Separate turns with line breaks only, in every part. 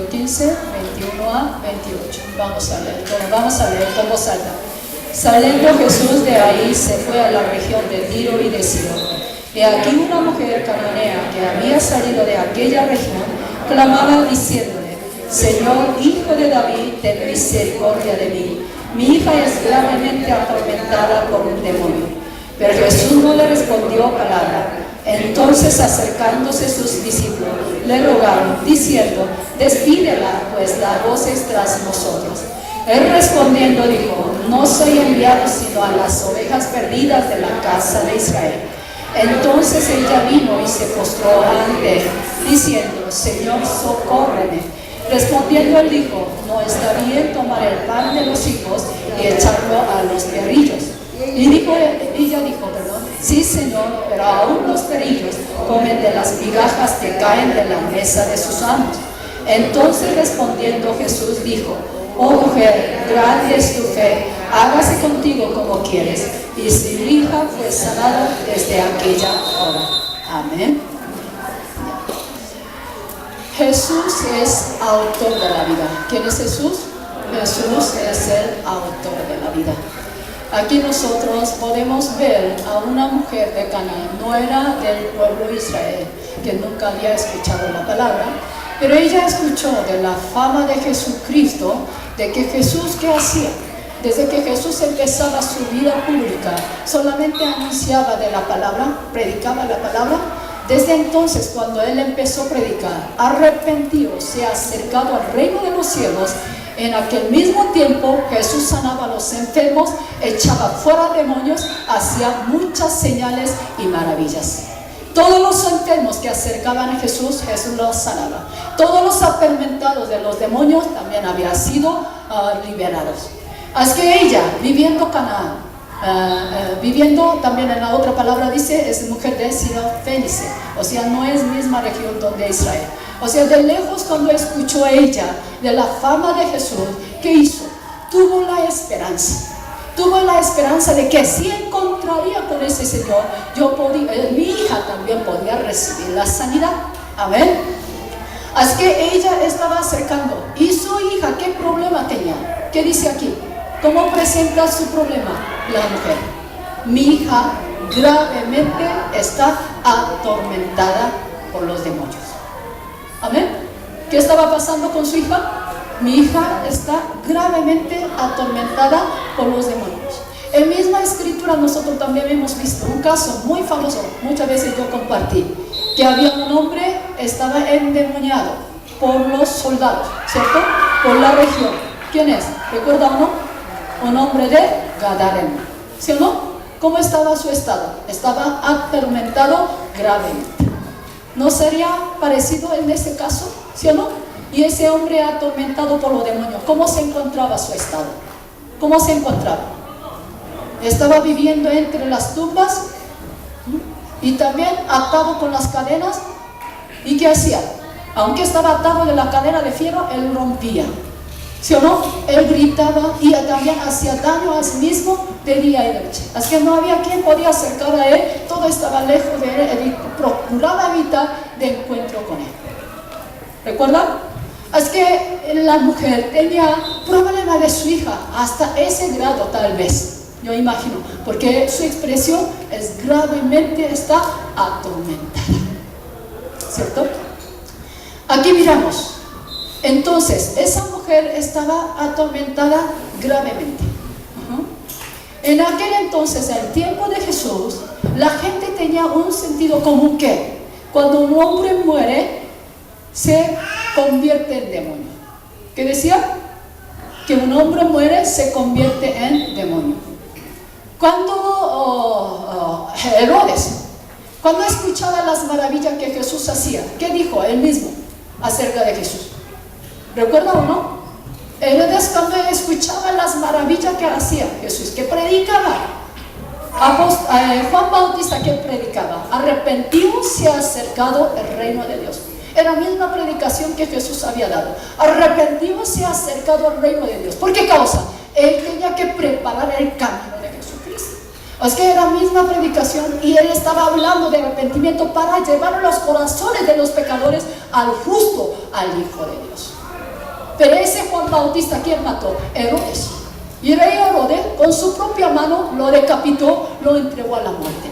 capítulo 15, 21 a 28. Vamos a leer con voz alta. Saliendo Jesús de ahí, se fue a la región de Tiro y de Sidón. Y aquí una mujer cananea que había salido de aquella región clamaba diciéndole: Señor, hijo de David, ten misericordia de mí. Mi hija es gravemente atormentada por un demonio. Pero Jesús no le respondió palabra. Entonces, acercándose sus discípulos, le rogaron, diciendo: despídela, pues la voz es tras nosotros. Él respondiendo dijo: no soy enviado sino a las ovejas perdidas de la casa de Israel. Entonces ella vino y se postró ante él, diciendo: Señor, socórreme. Respondiendo él dijo: no está bien tomar el pan de los hijos y echarlo a los perrillos. Y ella dijo: sí, Señor, pero aún los perrillos comen de las migajas que caen de la mesa de sus amos. Entonces respondiendo Jesús dijo: oh mujer, grande es tu fe, hágase contigo como quieres. Y su hija fue sanada desde aquella hora. Amén. Jesús es autor de la vida. ¿Quién es Jesús? Jesús es el autor de la vida. Aquí nosotros podemos ver a una mujer de Canaán, no era del pueblo de Israel, que nunca había escuchado la palabra, pero ella escuchó de la fama de Jesucristo, de que Jesús, ¿qué hacía? Desde que Jesús empezaba su vida pública, solamente anunciaba de la palabra, predicaba la palabra. Desde entonces, cuando él empezó a predicar, arrepentido, se ha acercado al reino de los cielos. En aquel mismo tiempo Jesús sanaba a los enfermos, echaba fuera demonios, hacía muchas señales y maravillas. Todos los enfermos que acercaban a Jesús, Jesús los sanaba. Todos los atormentados de los demonios también habían sido liberados. Así que ella, viviendo Canaán, viviendo también en la otra palabra dice, es mujer de Sirofenice, o sea, no es misma región donde Israel. O sea, de lejos cuando escuchó ella de la fama de Jesús, ¿qué hizo? Tuvo la esperanza de que si encontraría con ese Señor, mi hija también podía recibir la sanidad. Amén. Así que ella estaba acercando. ¿Y su hija qué problema tenía? ¿Qué dice aquí? ¿Cómo presenta su problema la mujer? Mi hija gravemente está atormentada por los demonios. Amén. ¿Qué estaba pasando con su hija? Mi hija está gravemente atormentada por los demonios. En misma escritura nosotros también hemos visto un caso muy famoso, muchas veces yo compartí, que había un hombre, estaba endemoniado por los soldados, ¿cierto? Por la región. ¿Quién es? ¿Recuerda uno? Un hombre de Gadareno, ¿sí o no? ¿Cómo estaba su estado? Estaba atormentado gravemente. ¿No sería parecido en ese caso? ¿Sí o no? Y ese hombre atormentado por los demonios, ¿cómo se encontraba su estado? ¿Cómo se encontraba? Estaba viviendo entre las tumbas y también atado con las cadenas. ¿Y qué hacía? Aunque estaba atado de la cadena de fierro, él rompía. ¿Sí o no? Él gritaba y también hacía daño a sí mismo de día y de noche. Así que no había quien podía acercar a él, todo estaba lejos de él, él procuraba evitar de encuentro con él. ¿Recuerdan? Así que la mujer tenía problema de su hija, hasta ese grado tal vez, yo imagino, porque su expresión es gravemente está atormentada. ¿Cierto? Aquí miramos. Entonces, esa mujer estaba atormentada gravemente. En aquel entonces, en el tiempo de Jesús, la gente tenía un sentido común que cuando un hombre muere, se convierte en demonio. ¿Qué decía? Que un hombre muere, se convierte en demonio. Cuando Herodes, cuando escuchaba las maravillas que Jesús hacía, ¿qué dijo él mismo acerca de Jesús? ¿Recuerda o no? Herodes, cuando escuchaba las maravillas que hacía Jesús, que predicaba, Juan Bautista, que predicaba, arrepentidos se ha acercado el reino de Dios. Era la misma predicación que Jesús había dado. Arrepentidos se ha acercado al reino de Dios. ¿Por qué causa? Él tenía que preparar el camino de Jesucristo. Es que era la misma predicación y él estaba hablando de arrepentimiento para llevar los corazones de los pecadores al justo, al Hijo de Dios. Pero ese Juan Bautista, ¿quién mató? Herodes. Y el rey Herodes con su propia mano lo decapitó, lo entregó a la muerte.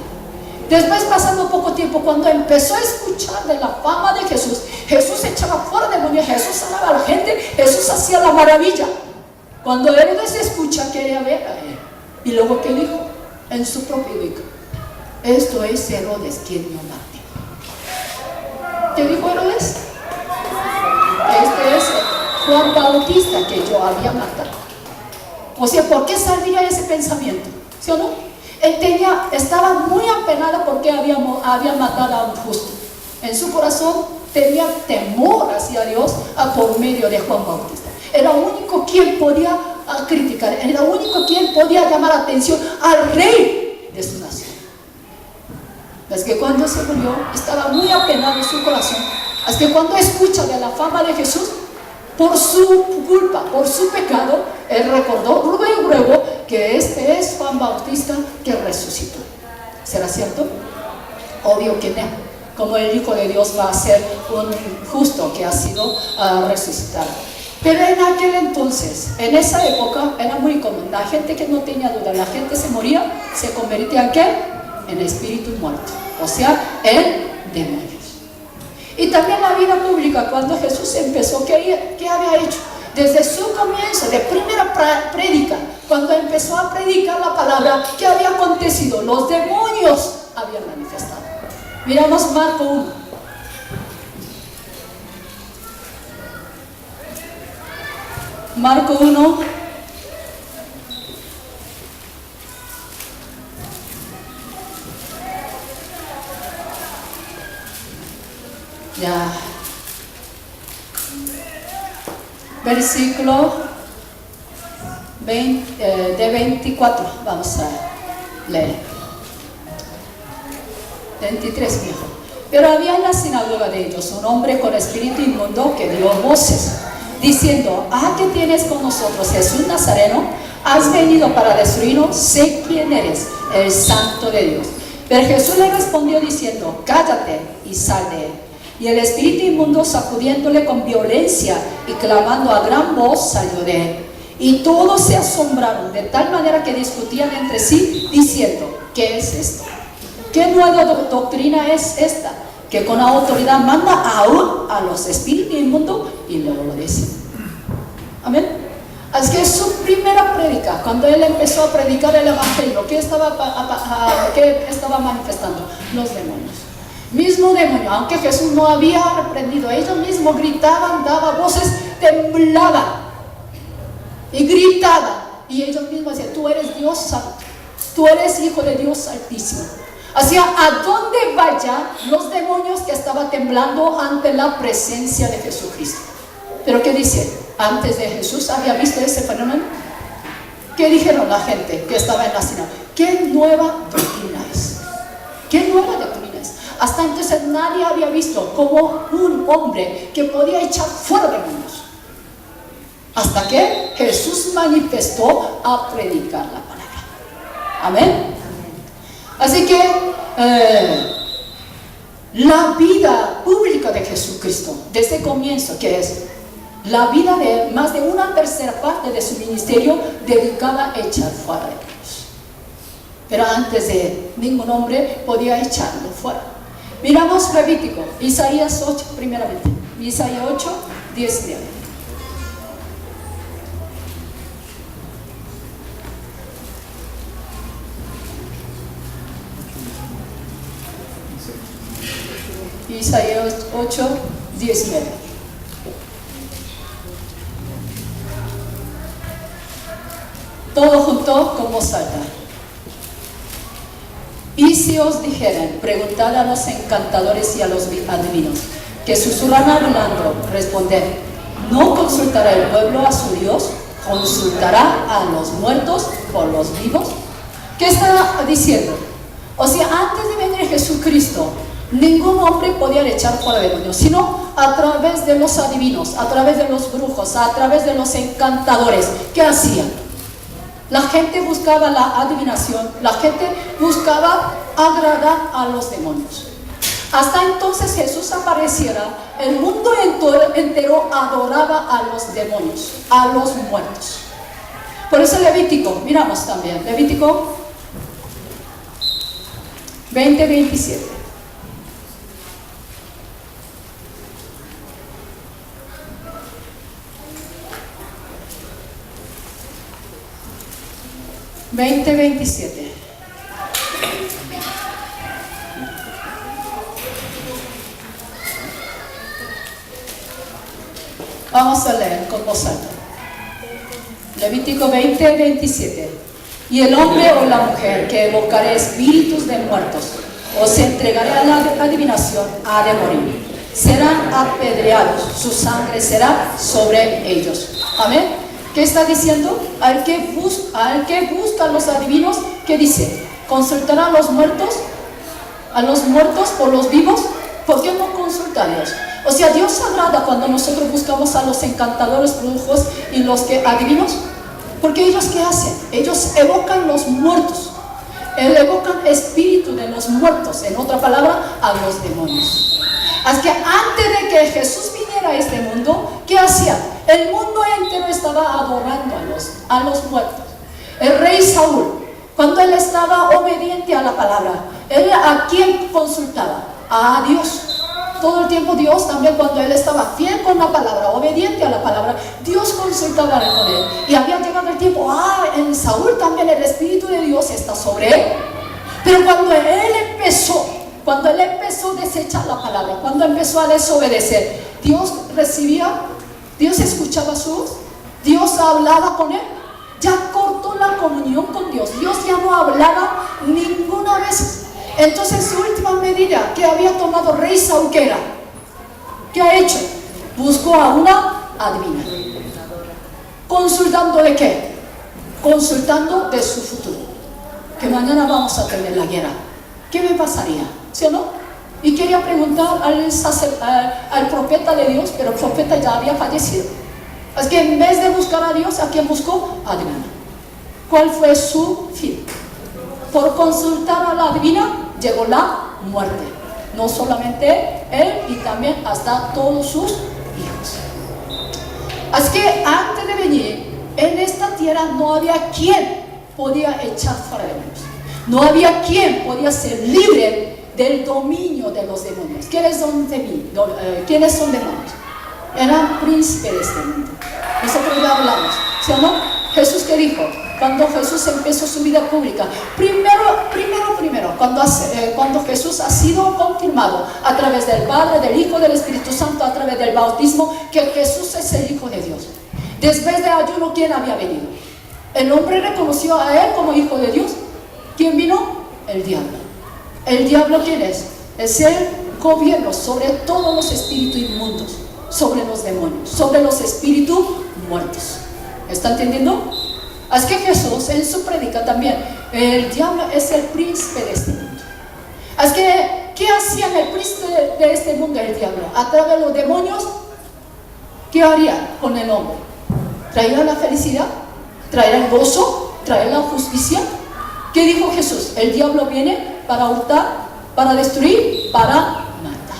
Después, pasando poco tiempo, cuando empezó a escuchar de la fama de Jesús, Jesús echaba fuera demonios, Jesús sanaba a la gente, Jesús hacía la maravilla. Cuando Herodes escucha, quería ver a él. Y luego, ¿qué dijo? En su propio boca: esto es Herodes quien lo mate. ¿Qué dijo Herodes? Este es Juan Bautista que yo había matado. O sea, ¿por qué saldría ese pensamiento? ¿Sí o no? Él estaba muy apenado porque había matado a un justo. En su corazón tenía temor hacia Dios por medio de Juan Bautista. Era el único quien podía criticar, era el único quien podía llamar la atención al rey de su nación. Es que cuando se murió, estaba muy apenado en su corazón. Es que cuando escucha de la fama de Jesús, por su culpa, por su pecado, él recordó luego que este es Juan Bautista que resucitó. ¿Será cierto? Obvio que no. Como el Hijo de Dios va a ser un justo que ha sido resucitado. Pero en aquel entonces, en esa época, era muy común. La gente que no tenía duda, la gente se moría, se convertía en ¿qué? En espíritu muerto, o sea, en demonios. Y también la vida pública, cuando Jesús empezó, ¿qué había hecho? Desde su comienzo, de primera prédica, cuando empezó a predicar la palabra, ¿qué había acontecido? Los demonios habían manifestado. Miramos Marco 1. Marco 1. Ya. Versículo 24. Vamos a leer. 23 mejor. Pero había en la sinagoga de ellos un hombre con espíritu inmundo que dio voces, diciendo: ¿qué tienes con nosotros, Jesús Nazareno? ¿Has venido para destruirnos? Sé quién eres, el Santo de Dios. Pero Jesús le respondió diciendo: cállate y sal de él. Y el espíritu inmundo, sacudiéndole con violencia y clamando a gran voz, salió de él. Y todos se asombraron, de tal manera que discutían entre sí, diciendo: ¿qué es esto? ¿Qué nueva doctrina es esta? Que con autoridad manda aún a los espíritus inmundos, y luego lo dice. Amén. Es que su primera prédica, cuando él empezó a predicar el evangelio, ¿qué estaba manifestando? Los demonios. Mismo demonio, aunque Jesús no había reprendido, ellos mismos gritaban, daban voces, temblaban y gritaban, y ellos mismos decían: tú eres Dios santo, tú eres Hijo de Dios altísimo. Hacia a donde vayan los demonios que estaban temblando ante la presencia de Jesucristo. Pero ¿qué dice? Antes de Jesús había visto ese fenómeno. ¿Qué dijeron la gente que estaba en la sinagoga? ¿Qué nueva doctrina es? ¿Qué nueva doctrina es? Hasta entonces nadie había visto como un hombre que podía echar fuera demonios. Hasta que Jesús manifestó a predicar la palabra. Amén. Así que la vida pública de Jesucristo, desde el comienzo, que es la vida de más de una tercera parte de su ministerio dedicada a echar fuera demonios. Pero antes de ningún hombre podía echarlo fuera. Miramos Levítico, Isaías 8 primeramente. Isaías 8, 19. Isaías 8, 19. Todo junto como salta. Y si os dijeren, preguntad a los encantadores y a los adivinos, que susurran hablando, responded: ¿no consultará el pueblo a su Dios? ¿Consultará a los muertos por los vivos? ¿Qué está diciendo? O sea, antes de venir Jesucristo, ningún hombre podía echar fuera demonios, sino a través de los adivinos, a través de los brujos, a través de los encantadores. ¿Qué hacían? La gente buscaba la adivinación, la gente buscaba agradar a los demonios. Hasta entonces Jesús apareciera, el mundo entero adoraba a los demonios, a los muertos. Por eso Levítico, miramos también, Levítico 20:27. Vamos a leer con voz alta. Levítico 20:27. Y el hombre o la mujer que evocare espíritus de muertos o se entregare a la adivinación ha de morir. Serán apedreados, su sangre será sobre ellos. Amén. ¿Qué está diciendo? Al que busca a los adivinos, ¿qué dice? ¿Consultará a los muertos? ¿A los muertos por los vivos? ¿Por qué no consulta a Dios? O sea, Dios se agrada cuando nosotros buscamos a los encantadores, brujos y los que adivinos. Porque ellos, ¿qué hacen? Ellos evocan los muertos. Evocan espíritu de los muertos. En otra palabra, a los demonios. Así que antes de que Jesús viniera a este mundo, ¿qué hacía? El mundo entero estaba adorando a los muertos. El rey Saúl, cuando él estaba obediente a la palabra, él ¿a quién consultaba? A Dios. Todo el tiempo Dios también, cuando él estaba fiel con la palabra, obediente a la palabra, Dios consultaba con él. Y había llegado el tiempo, en Saúl también el Espíritu de Dios está sobre él. Pero cuando él empezó a desechar la palabra, cuando empezó a desobedecer, Dios escuchaba su voz, Dios hablaba con él, ya cortó la comunión con Dios, Dios ya no hablaba ninguna vez. Entonces su última medida que había tomado rey Saúl, ¿qué era? ¿Qué ha hecho? Buscó a una adivina. ¿Consultando de qué? Consultando de su futuro. Que mañana vamos a tener la guerra. ¿Qué me pasaría? ¿Sí o no? Y quería preguntar al profeta de Dios, pero el profeta ya había fallecido. Así que en vez de buscar a Dios, ¿a quién buscó? Adivina. ¿Cuál fue su fin? Por consultar a la adivina llegó la muerte. No solamente él, y también hasta todos sus hijos. Así que antes de venir, en esta tierra no había quien podía echar fuera demonios. No había quien podía ser libre del dominio de los demonios. ¿Quiénes son demonios? Eran príncipes de este mundo. Nosotros ya hablamos, ¿sí o no? Jesús, ¿qué dijo? Cuando Jesús empezó su vida pública, primero, cuando Jesús ha sido confirmado a través del Padre, del Hijo, del Espíritu Santo, a través del bautismo, que Jesús es el Hijo de Dios. Después de ayuno, ¿quién había venido? El hombre reconoció a él como Hijo de Dios. ¿Quién vino? El diablo. ¿El diablo quién es? Es el gobierno sobre todos los espíritus inmundos, sobre los demonios, sobre los espíritus muertos. ¿Está entendiendo? Así que Jesús en su prédica también, el diablo es el príncipe de este mundo. Así que, ¿qué hacía el príncipe de este mundo, el diablo? A través de los demonios, ¿qué haría con el hombre? ¿Traerá la felicidad? ¿Traerá el gozo? ¿Traerá la justicia? ¿Qué dijo Jesús? El diablo viene para hurtar, para destruir, para matar.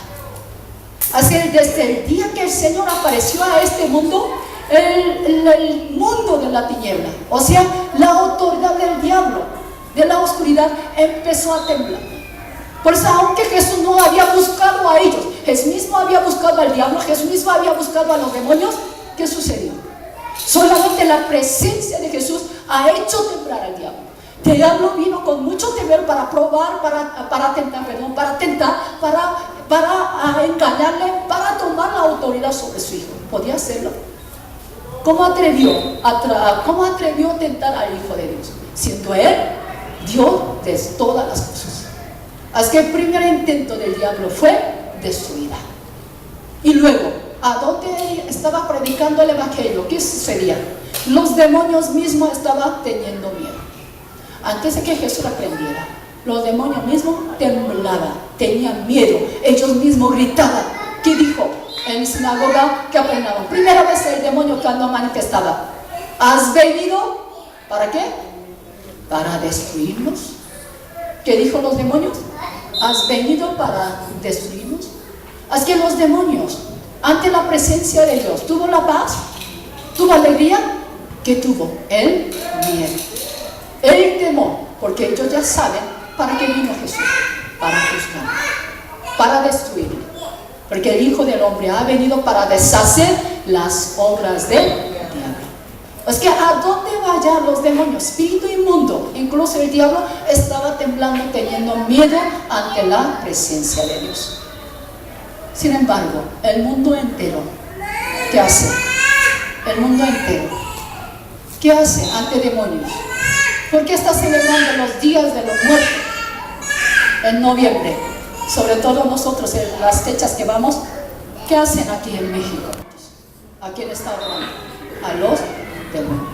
Así que desde el día que el Señor apareció a este mundo, el mundo de la tiniebla, o sea, la autoridad del diablo, de la oscuridad, empezó a temblar. Por eso, aunque Jesús no había buscado a ellos, Jesús mismo había buscado al diablo, Jesús mismo había buscado a los demonios, ¿qué sucedió? Solamente la presencia de Jesús ha hecho temblar al diablo. El diablo vino con mucho temor para probar, para tentar, para engañarle, para tomar la autoridad sobre su hijo. ¿Podía hacerlo? ¿Cómo atrevió a tentar al Hijo de Dios? Siendo él Dios de todas las cosas. Así que el primer intento del diablo fue destruirla. Y luego, ¿a dónde estaba predicando el evangelio? ¿Qué sucedía? Los demonios mismos estaban teniendo miedo. Antes de que Jesús aprendiera, los demonios mismos temblaban, tenían miedo, ellos mismos gritaban. ¿Qué dijo? En sinagoga que aprendaron. Primera vez el demonio cuando manifestaba. ¿Has venido? ¿Para qué? Para destruirnos. ¿Qué dijo los demonios? ¿has venido para destruirnos? Es que los demonios, ante la presencia de Dios, ¿tuvo la paz? ¿Tuvo alegría? ¿Qué tuvo? El miedo, el temor, porque ellos ya saben para qué vino Jesús, para juzgar, para destruir, porque el Hijo del Hombre ha venido para deshacer las obras del diablo. Es que a dónde vayan los demonios, espíritu inmundo, incluso el diablo estaba temblando, teniendo miedo ante la presencia de Dios. Sin embargo, el mundo entero, ¿qué hace? El mundo entero, ¿qué hace ante demonios? ¿Por qué está celebrando los días de los muertos en noviembre? Sobre todo nosotros en las fechas que vamos, ¿qué hacen aquí en México? ¿A quién está hablando? A los demonios.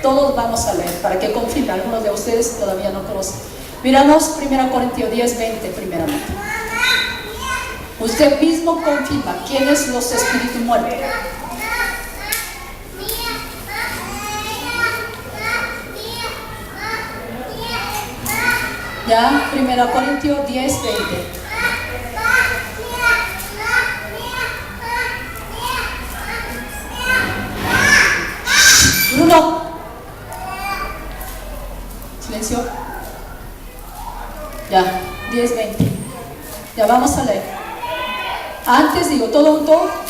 Todos vamos a leer para que confirme. Algunos de ustedes todavía no conocen. Miramos 1 Corintios 10, 20 primeramente. Usted mismo confirma quiénes los espíritus muertos. Ya, 1 Corintios 10, 20. Bruno. Silencio. Ya, 10, 20. Ya vamos a leer. Antes digo,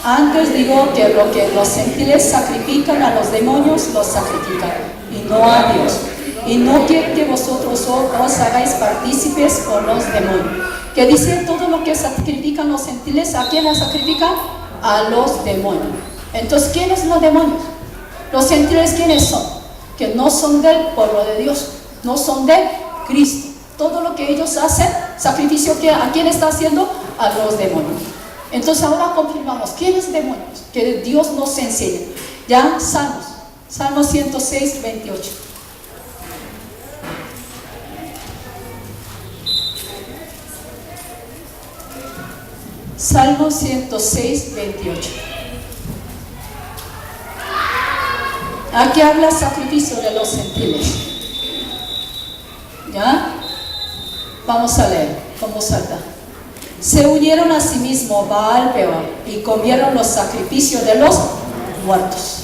antes digo que lo que los gentiles sacrifican a los demonios, los sacrifican, y no a Dios. Y no quiero que vosotros os hagáis partícipes con los demonios. Que dice todo lo que sacrifican los gentiles, ¿a quién la sacrifican? A los demonios. Entonces, ¿quiénes son los demonios? Los gentiles, ¿quiénes son? Que no son del pueblo de Dios, no son de Cristo. Todo lo que ellos hacen, sacrificio, ¿a quién está haciendo? A los demonios. Entonces ahora confirmamos, ¿quiénes demonios? Que Dios nos enseña. Ya, Salmos 106, 28. Salmo 106, 28. Aquí habla sacrificio de los gentiles. ¿Ya? Vamos a leer con voz alta. Se unieron a sí mismos Baal Peor y comieron los sacrificios de los muertos.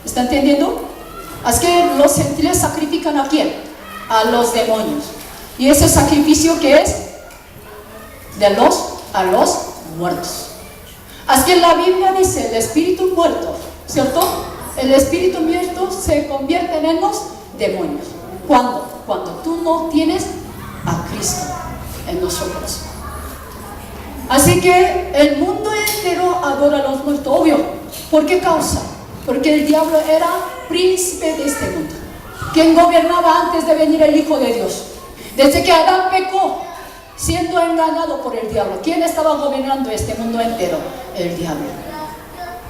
¿Está entendiendo? Es que los gentiles sacrifican ¿a quién? A los demonios. ¿Y ese sacrificio qué es? A los muertos. Es que la Biblia dice el espíritu muerto, ¿cierto? El espíritu muerto se convierte en los demonios. ¿Cuándo? Cuando tú no tienes a Cristo en nosotros. Así que el mundo entero adora a los muertos, obvio. ¿Por qué causa? Porque el diablo era príncipe de este mundo. ¿Quién gobernaba antes de venir el Hijo de Dios? Desde que Adán pecó, siendo engañado por el diablo, ¿quién estaba gobernando este mundo entero? El diablo.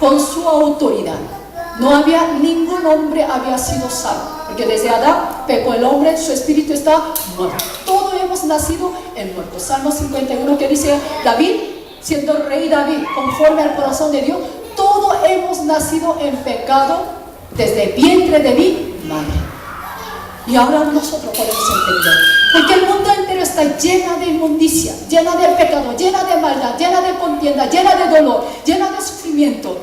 Con su autoridad. No había ningún hombre había sido salvo, porque desde Adán pecó el hombre, su espíritu está muerto. Todos hemos nacido en muerto. Salmo 51 que dice David, siendo el rey David, conforme al corazón de Dios, todos hemos nacido en pecado desde el vientre de mi madre. Y ahora nosotros podemos entender, porque el mundo entero está llena de inmundicia, llena de pecado, llena de maldad, llena de contienda, llena de dolor, llena de sufrimiento,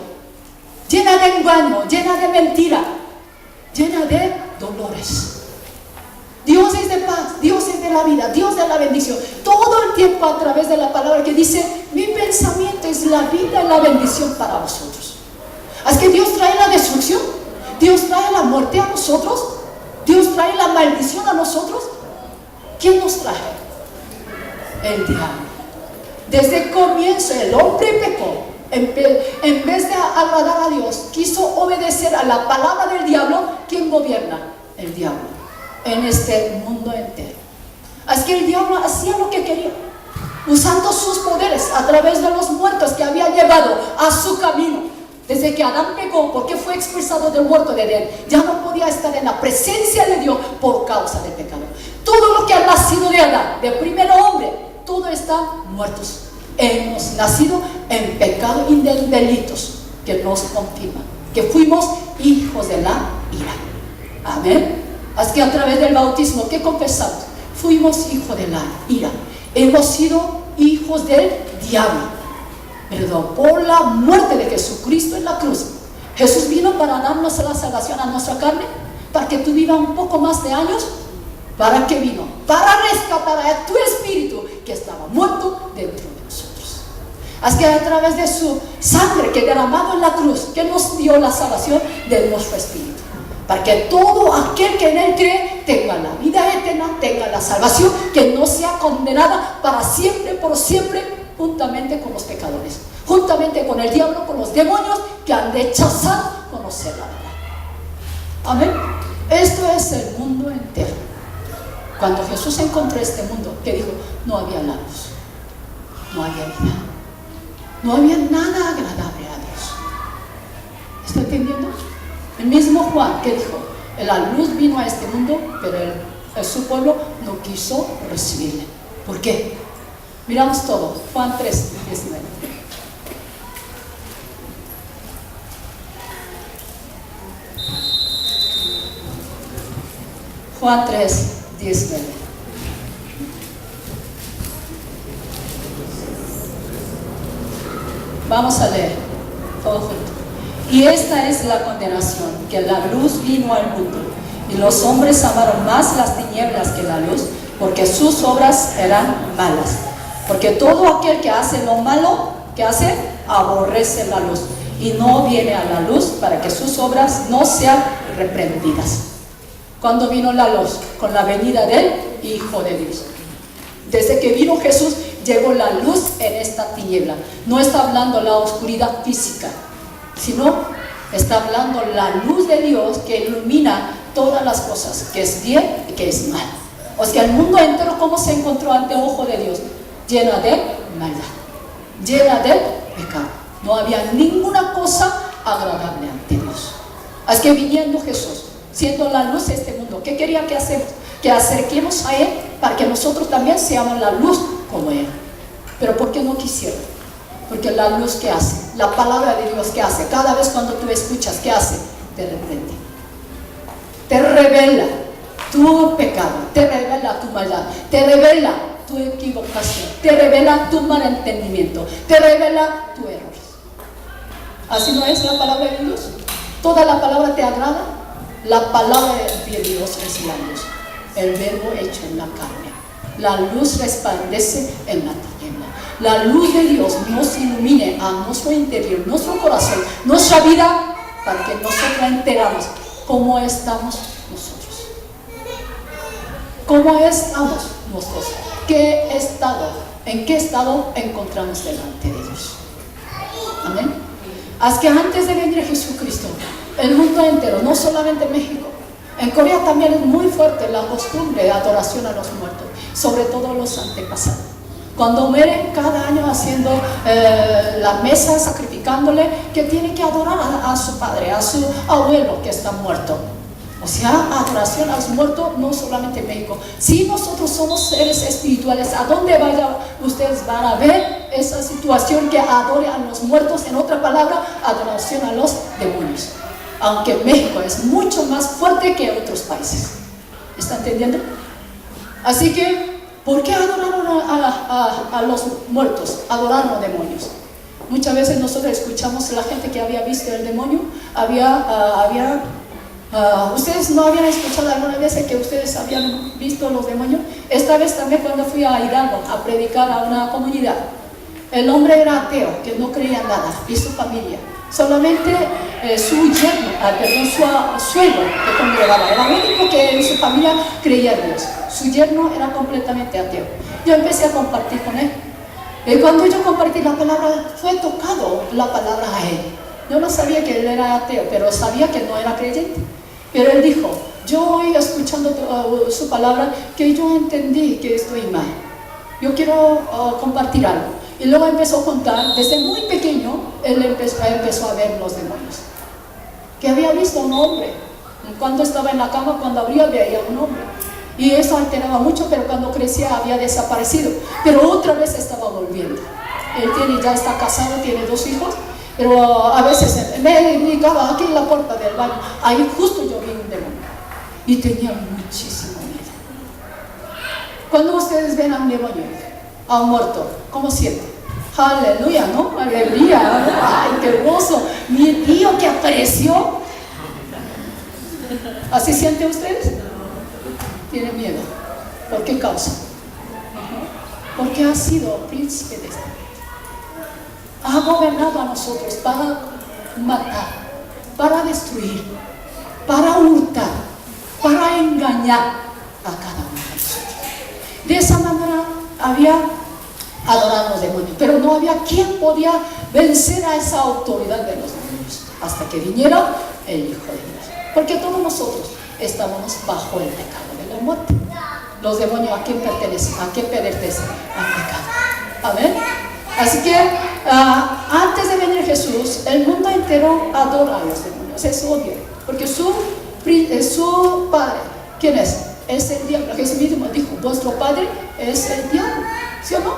llena de engaño, llena de mentira, llena de dolores. Dios es de paz, Dios es de la vida, Dios de la bendición. Todo el tiempo a través de la palabra que dice, mi pensamiento es la vida y la bendición para vosotros. Es que Dios trae la destrucción, Dios trae la muerte a nosotros, Dios trae la maldición a nosotros. ¿Quién nos trae? El diablo. Desde el comienzo el hombre pecó. En vez de agradar a Dios, quiso obedecer a la palabra del diablo. ¿Quién gobierna? El diablo en este mundo entero. Así que el diablo hacía lo que quería, usando sus poderes a través de los muertos que había llevado a su camino. Desde que Adán pecó, porque fue expulsado del huerto de Edén, ya no podía estar en la presencia de Dios por causa del pecado. Todo lo que ha nacido de Adán, del primer hombre, todo está muertos. Hemos nacido en pecado y de delitos que nos confirman que fuimos hijos de la ira. Amén. Así que a través del bautismo, ¿qué confesamos? Fuimos hijos de la ira. Hemos sido hijos del diablo, pero por la muerte de Jesucristo en la cruz, Jesús vino para darnos la salvación a nuestra carne, para que tú vivas un poco más de años. ¿Para qué vino? Para rescatar a tu espíritu que estaba muerto dentro de nosotros. Así que a través de su sangre que derramado en la cruz, que nos dio la salvación de nuestro espíritu, para que todo aquel que en él cree tenga la vida eterna, tenga la salvación, que no sea condenada para siempre, por siempre, juntamente con los pecadores, juntamente con el diablo, con los demonios que han rechazado conocer la verdad. Amén. Esto es el mundo entero. Cuando Jesús encontró este mundo, que dijo, no había la luz, no había vida, no había nada agradable a Dios. ¿Está entendiendo? El mismo Juan que dijo, la luz vino a este mundo, pero su pueblo no quiso recibirle. ¿Por qué? Miramos todo. Juan 3, 19. Juan 3, 19. Vamos a leer todo junto. Y esta es la condenación, que la luz vino al mundo, y los hombres amaron más las tinieblas que la luz, porque sus obras eran malas. Porque todo aquel que hace lo malo, ¿qué hace? Aborrece la luz, y no viene a la luz para que sus obras no sean reprendidas. ¿Cuándo vino la luz? Con la venida del Hijo de Dios. Desde que vino Jesús, llegó la luz en esta tiniebla. No está hablando la oscuridad física, sino está hablando la luz de Dios que ilumina todas las cosas, que es bien y que es mal. O sea, el mundo entero, ¿cómo se encontró ante el ojo de Dios? Llena de maldad, llena de pecado. No había ninguna cosa agradable ante Dios. Así que viniendo Jesús, siendo la luz de este mundo, ¿qué quería que hacemos? Que acerquemos a Él para que nosotros también seamos la luz como Él. Pero ¿por qué no quisieron? Porque la luz que hace, la palabra de Dios que hace, cada vez cuando tú escuchas, ¿qué hace? Te reprende, te revela tu pecado, te revela tu maldad, te revela tu equivocación, te revela tu mal entendimiento, te revela tu error. ¿Así no es la palabra de Dios? ¿Toda la palabra te agrada? La palabra de Dios es la luz, el verbo hecho en la carne. La luz resplandece en la tiniebla. La luz de Dios nos ilumine a nuestro interior, nuestro corazón, nuestra vida, para que nosotros enteramos cómo estamos nosotros. ¿Cómo estamos nosotros? ¿En qué estado encontramos delante de Dios? Amén. Así que antes de venir Jesucristo, el mundo entero, no solamente México, en Corea también es muy fuerte la costumbre de adoración a los muertos, sobre todo los antepasados. Cuando mueren cada año haciendo la mesa, sacrificándole, que tienen que adorar a su padre, a su abuelo que está muerto. O sea, adoración a los muertos, no solamente en México. Si nosotros somos seres espirituales, a donde vaya, ustedes van a ver esa situación que adore a los muertos. En otra palabra, adoración a los demonios. Aunque México es mucho más fuerte que otros países. ¿Está entendiendo? Así que, ¿por qué adoraron a los muertos? Adoraron a los demonios. Muchas veces nosotros escuchamos a la gente que había visto el demonio, ustedes no habían escuchado alguna vez que ustedes habían visto los demonios. Esta vez también cuando fui a Hidalgo a predicar a una comunidad, el hombre era ateo, que no creía en nada, y su familia. Solamente su suegro que congregaba, era el único que en su familia creía en Dios. Su yerno era completamente ateo. Yo empecé a compartir con él. Y cuando yo compartí la palabra, fue tocado la palabra a él. Yo no sabía que él era ateo, pero sabía que no era creyente. Pero él dijo, yo hoy escuchando su palabra, que yo entendí que estoy mal. Yo quiero compartir algo. Y luego empezó a contar, desde muy pequeño, él empezó a ver los demonios. Que había visto a un hombre. Cuando estaba en la cama, cuando abría, veía a un hombre. Y eso alteraba mucho, pero cuando crecía había desaparecido. Pero otra vez estaba volviendo. Él ya está casado, tiene 2 hijos. Pero a veces me indicaba aquí en la puerta del baño. Ahí justo yo vi un demonio. Y tenía muchísimo miedo. Cuando ustedes ven a un demonio, a un muerto, ¿cómo siente? Aleluya, ¿no? Alegría, ¿no? Ay, qué gozo, mi Dios que apareció. ¿Así sienten ustedes? Tienen miedo. ¿Por qué causa? Porque ha sido príncipe de esta vida. Ha gobernado a nosotros para matar, para destruir, para hurtar, para engañar a cada uno de nosotros. De esa manera había adorado a los demonios, pero no había quien podía vencer a esa autoridad de los demonios hasta que viniera el Hijo de Dios. Porque todos nosotros estábamos bajo el pecado de la muerte. Los demonios, ¿a quién pertenecen? ¿A quién pertenecen? Al pecado. Amén. Así que antes de venir Jesús, el mundo entero adora a los demonios. Es obvio, porque su padre, ¿quién es? Es el diablo. Jesús mismo dijo, vuestro padre es el diablo. ¿Sí o no?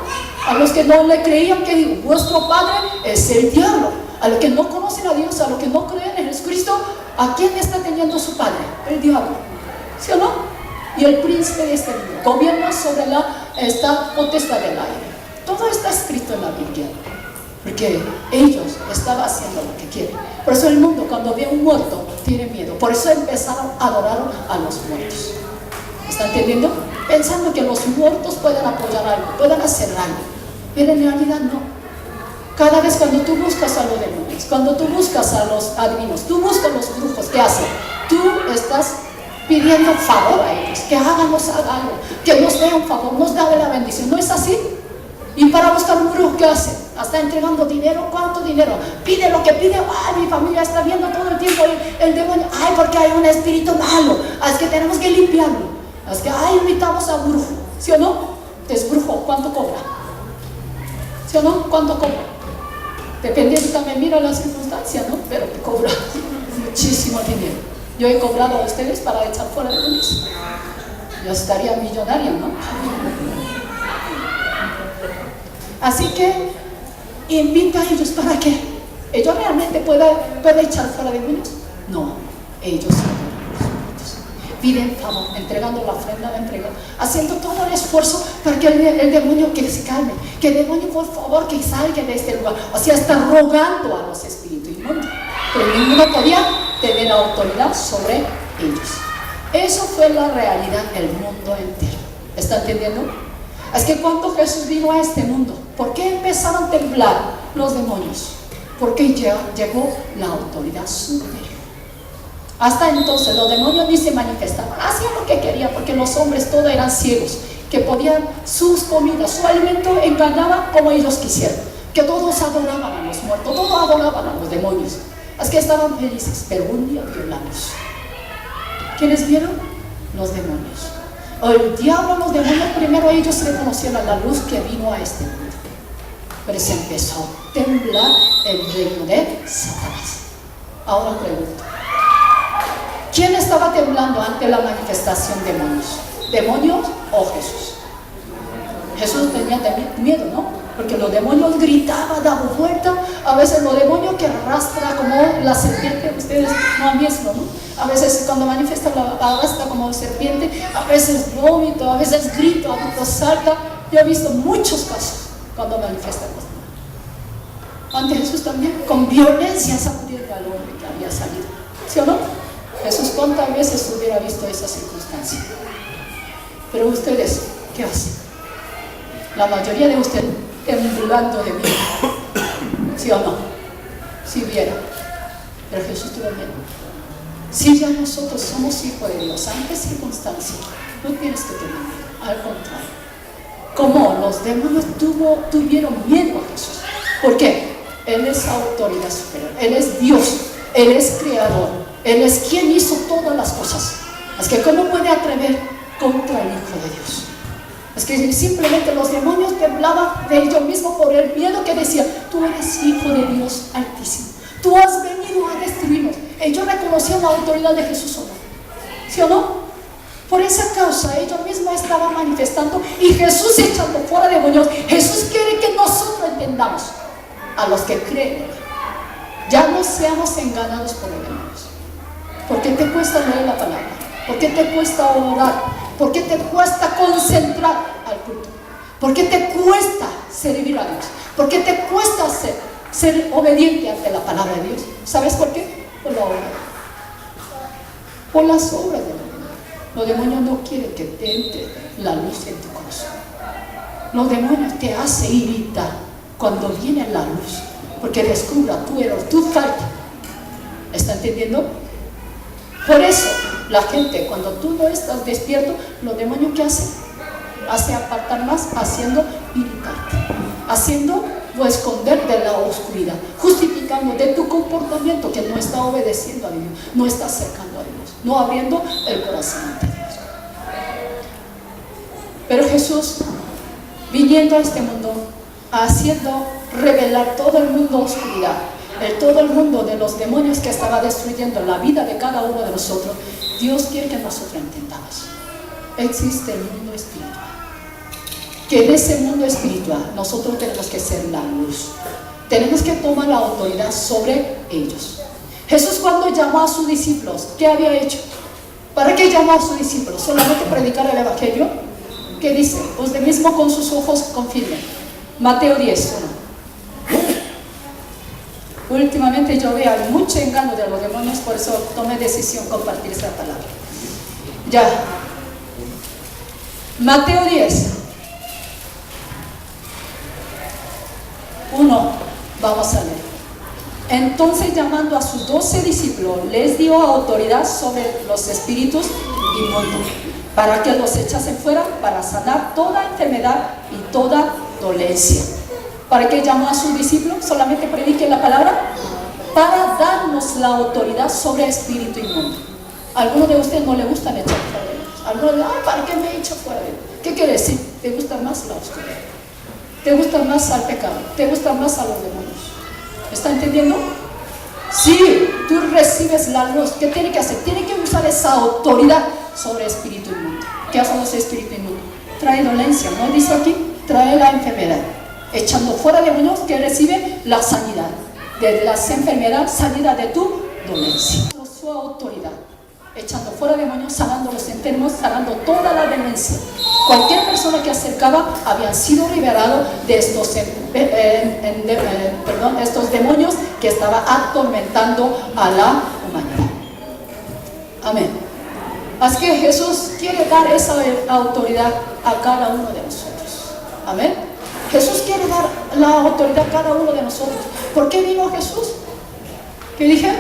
A los que no le creían, que digo, vuestro padre es el diablo. A los que no conocen a Dios, a los que no creen en Jesucristo, ¿a quién está teniendo su padre? El diablo. ¿Sí o no? Y el príncipe de este mundo gobierna sobre esta potestad del aire. Todo está escrito en la Biblia, porque ellos estaban haciendo lo que quieren. Por eso el mundo, cuando ve a un muerto, tiene miedo. Por eso empezaron a adorar a los muertos. ¿Está entendiendo? Pensando que los muertos pueden apoyar algo, pueden hacer algo. Pero en realidad no. Cada vez cuando tú buscas a los demonios, cuando tú buscas a los adivinos, tú buscas a los brujos, ¿qué hacen? Tú estás pidiendo favor a ellos, que nos haga algo, que nos dé un favor, nos dé la bendición. ¿No es así? Y para buscar un brujo, ¿qué hace? Hasta entregando dinero. ¿Cuánto dinero? Pide lo que pide. Ay, mi familia está viendo todo el tiempo el demonio. Ay, porque hay un espíritu malo. Es que tenemos que limpiarlo. Es que, ay, invitamos a un brujo. ¿Sí o no? Es brujo, ¿cuánto cobra? ¿Sí o no? ¿Cuánto cobra? Dependiendo también, mira la circunstancia, ¿no? Pero cobra muchísimo dinero. Yo he cobrado a ustedes para echar fuera de demonios. Yo estaría millonaria, ¿no? Así que invita a ellos para que ellos realmente puedan echar fuera demonios. No, ellos piden favor, entregando la ofrenda, haciendo todo el esfuerzo para que el demonio que se calme, que el demonio por favor que salga de este lugar. O sea, está rogando a los espíritus inmundos, pero ninguno podía tener autoridad sobre ellos. Eso fue la realidad del mundo entero. ¿Está entendiendo? Es que cuando Jesús vino a este mundo, ¿por qué empezaron a temblar los demonios? Porque ya llegó la autoridad superior. Hasta entonces los demonios ni se manifestaban, hacían lo que querían, porque los hombres todos eran ciegos, que podían sus comidas, su alimento engañaban como ellos quisieran, que todos adoraban a los muertos, todos adoraban a los demonios. Es que estaban felices, pero un día vio la luz. ¿Quiénes vieron? Los demonios. El diablo, los demonios, primero ellos reconocieron la luz que vino a este mundo. Pero se empezó a temblar el reino de Satanás. Ahora pregunto, ¿quién estaba temblando ante la manifestación de demonios? ¿Demonios o Jesús? Jesús tenía miedo, ¿no? Porque los demonios gritaban, daban vuelta. A veces los demonios que arrastra como la serpiente, ustedes no han visto, ¿no? A veces cuando manifiesta la arrastra como serpiente, a veces vómito, a veces grito, a veces salta. Yo he visto muchos casos cuando manifiesta los demonios. Ante Jesús también, con violencia sacudiendo al hombre que había salido. ¿Sí o no? Jesús cuántas veces hubiera visto esa circunstancia. Pero ustedes, ¿qué hacen? La mayoría de ustedes temblando de miedo. ¿Sí o no? Si viera. Pero Jesús tuvo miedo. Si ya nosotros somos hijos de Dios, ante circunstancias, no tienes que tener miedo. Al contrario. Como los demonios tuvieron miedo a Jesús. ¿Por qué? Él es autoridad superior. Él es Dios. Él es creador. Él es quien hizo todas las cosas. Es que ¿cómo puede atrever contra el Hijo de Dios? Es que simplemente los demonios temblaban de ellos mismos por el miedo que decían, tú eres Hijo de Dios Altísimo. Tú has venido a destruirnos. Ellos reconocían la autoridad de Jesús o no. ¿Sí o no? Por esa causa ellos mismos estaban manifestando y Jesús echando fuera demonios. Jesús quiere que nosotros entendamos a los que creen. Ya no seamos engañados por los demonios. ¿Por qué te cuesta leer la palabra? ¿Por qué te cuesta orar? ¿Por qué te cuesta concentrar al culto? ¿Por qué te cuesta servir a Dios? ¿Por qué te cuesta ser obediente ante la palabra de Dios? ¿Sabes por qué? Por la obra. Por las obras de los demonios. Los demonios no quieren que te entre la luz en tu corazón. Los demonios te hacen irritar cuando viene la luz, porque descubra tu error, tu falta. ¿Está entendiendo? Por eso la gente, cuando tú no estás despierto, los demonios ¿qué hacen? Hace apartar más, haciendo irritarte, haciendo o esconder de la oscuridad, justificando de tu comportamiento que no está obedeciendo a Dios, no está acercando a Dios, no abriendo el corazón ante Dios. Pero Jesús, viniendo a este mundo, haciendo revelar todo el mundo oscuridad, todo el mundo de los demonios que estaba destruyendo la vida de cada uno de nosotros, Dios quiere que nosotros entendamos. Existe el mundo espiritual. Que en ese mundo espiritual nosotros tenemos que ser la luz. Tenemos que tomar la autoridad sobre ellos. Jesús, cuando llamó a sus discípulos, ¿qué había hecho? ¿Para qué llamó a sus discípulos? ¿Solamente predicar el evangelio? ¿Qué dice? Usted mismo con sus ojos confirme. Mateo 10, 1. Últimamente yo veo mucho engaño de los demonios, por eso tomé decisión compartir esa palabra. Ya. Mateo 10. 1. Vamos a leer. Entonces, llamando a sus 12 discípulos, les dio autoridad sobre los espíritus inmundos, para que los echasen fuera, para sanar toda enfermedad y toda dolencia. ¿Para qué llamó a sus discípulos? ¿Solamente prediquen la palabra? Para darnos la autoridad sobre el espíritu inmundo. ¿A alguno de ustedes no le gustan echar fuera de Dios? Algunos dicen, ay, ¿para qué me echo fuera de Dios? ¿Qué quiere decir? ¿Te gusta más la oscuridad? ¿Te gusta más al pecado? ¿Te gusta más a los demonios? ¿Está entendiendo? Sí, tú recibes la luz. ¿Qué tiene que hacer? Tiene que usar esa autoridad sobre el espíritu inmundo. ¿Qué hace los espíritus inmundos? Trae dolencia, ¿no dice aquí? Trae la enfermedad. Echando fuera demonios que recibe la sanidad. De las enfermedades, sanidad de tu dolencia. Su autoridad. Echando fuera demonios, sanando los enfermos, sanando toda la demencia. Cualquier persona que acercaba habían sido liberados de estos, estos demonios que estaban atormentando a la humanidad. Amén. Así que Jesús quiere dar esa autoridad a cada uno de nosotros. Amén. Jesús quiere dar la autoridad a cada uno de nosotros. ¿Por qué vino Jesús? ¿Qué dije?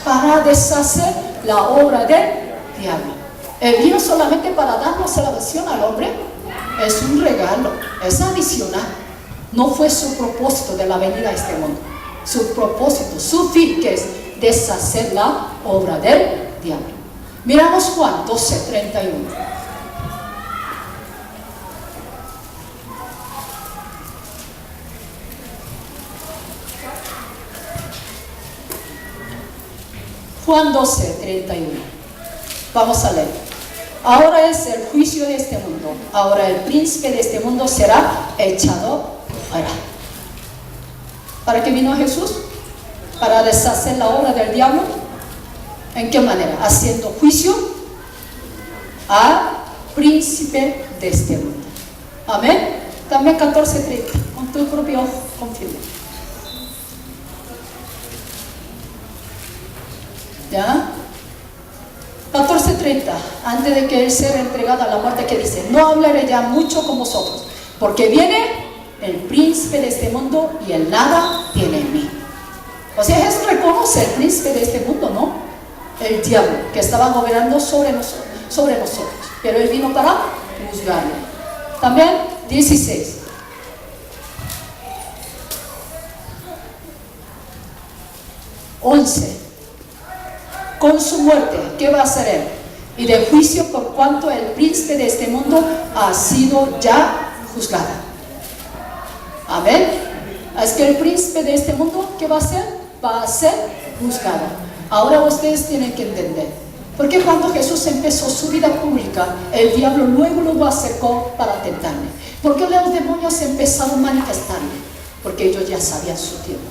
Para deshacer la obra del diablo. Él vino solamente para darnos salvación al hombre. Es un regalo, es adicional. No fue su propósito de la venida a este mundo. Su propósito, su fin, que es deshacer la obra del diablo. Miramos Juan 12:31. Juan 12:31. Vamos a leer. Ahora es el juicio de este mundo. Ahora el príncipe de este mundo será echado fuera. ¿Para qué vino Jesús? Para deshacer la obra del diablo. ¿En qué manera? Haciendo juicio al príncipe de este mundo. Amén. También 14:30. Con tu propio ojo, confirma. ¿Ya? 14:30, antes de que él sea entregado a la muerte, que dice: no hablaré ya mucho con vosotros, porque viene el príncipe de este mundo y él nada tiene en mí. O sea, Jesús reconoce el príncipe de este mundo, ¿no? El diablo, que estaba gobernando sobre nosotros, pero él vino para juzgarlo. También 16. Con su muerte, ¿qué va a hacer él? Y de juicio, por cuanto el príncipe de este mundo ha sido ya juzgado. Amén. Es que el príncipe de este mundo, ¿qué va a hacer? Va a ser juzgado. Ahora ustedes tienen que entender. Porque cuando Jesús empezó su vida pública, el diablo luego lo acercó para tentarle. ¿Por qué los demonios empezaron a manifestarle? Porque ellos ya sabían su tiempo.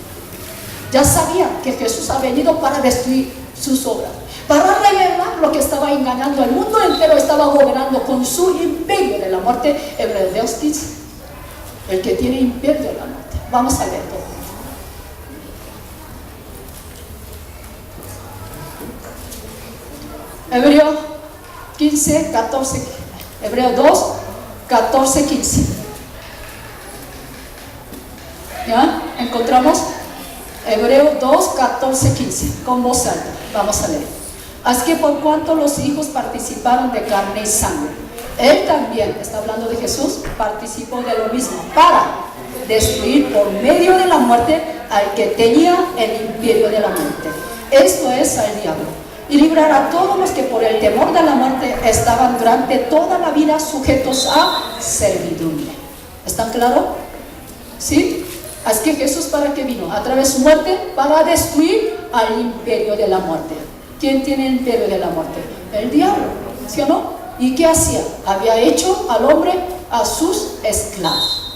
Ya sabían que Jesús ha venido para destruir sus obras, para revelar lo que estaba engañando al mundo entero, estaba gobernando con su imperio de la muerte. Hebreos dice. el que tiene imperio de la muerte. Vamos a leer todo. Hebreo 15, 14, Hebreo 2, 14, 15. ¿Ya? ¿Encontramos? Hebreo 2, 14, 15. Con voz alta. Vamos a leer. Así que por cuanto los hijos participaron de carne y sangre, él también, está hablando de Jesús, participó de lo mismo para destruir por medio de la muerte al que tenía el imperio de la muerte. Esto es al diablo. Y librar a todos los que por el temor de la muerte estaban durante toda la vida sujetos a servidumbre. ¿Están claros? ¿Sí? Así que Jesús, ¿para qué vino? A través de su muerte, para destruir al imperio de la muerte. ¿Quién tiene el imperio de la muerte? El diablo, ¿sí o no? ¿Y qué hacía? Había hecho al hombre a sus esclavos.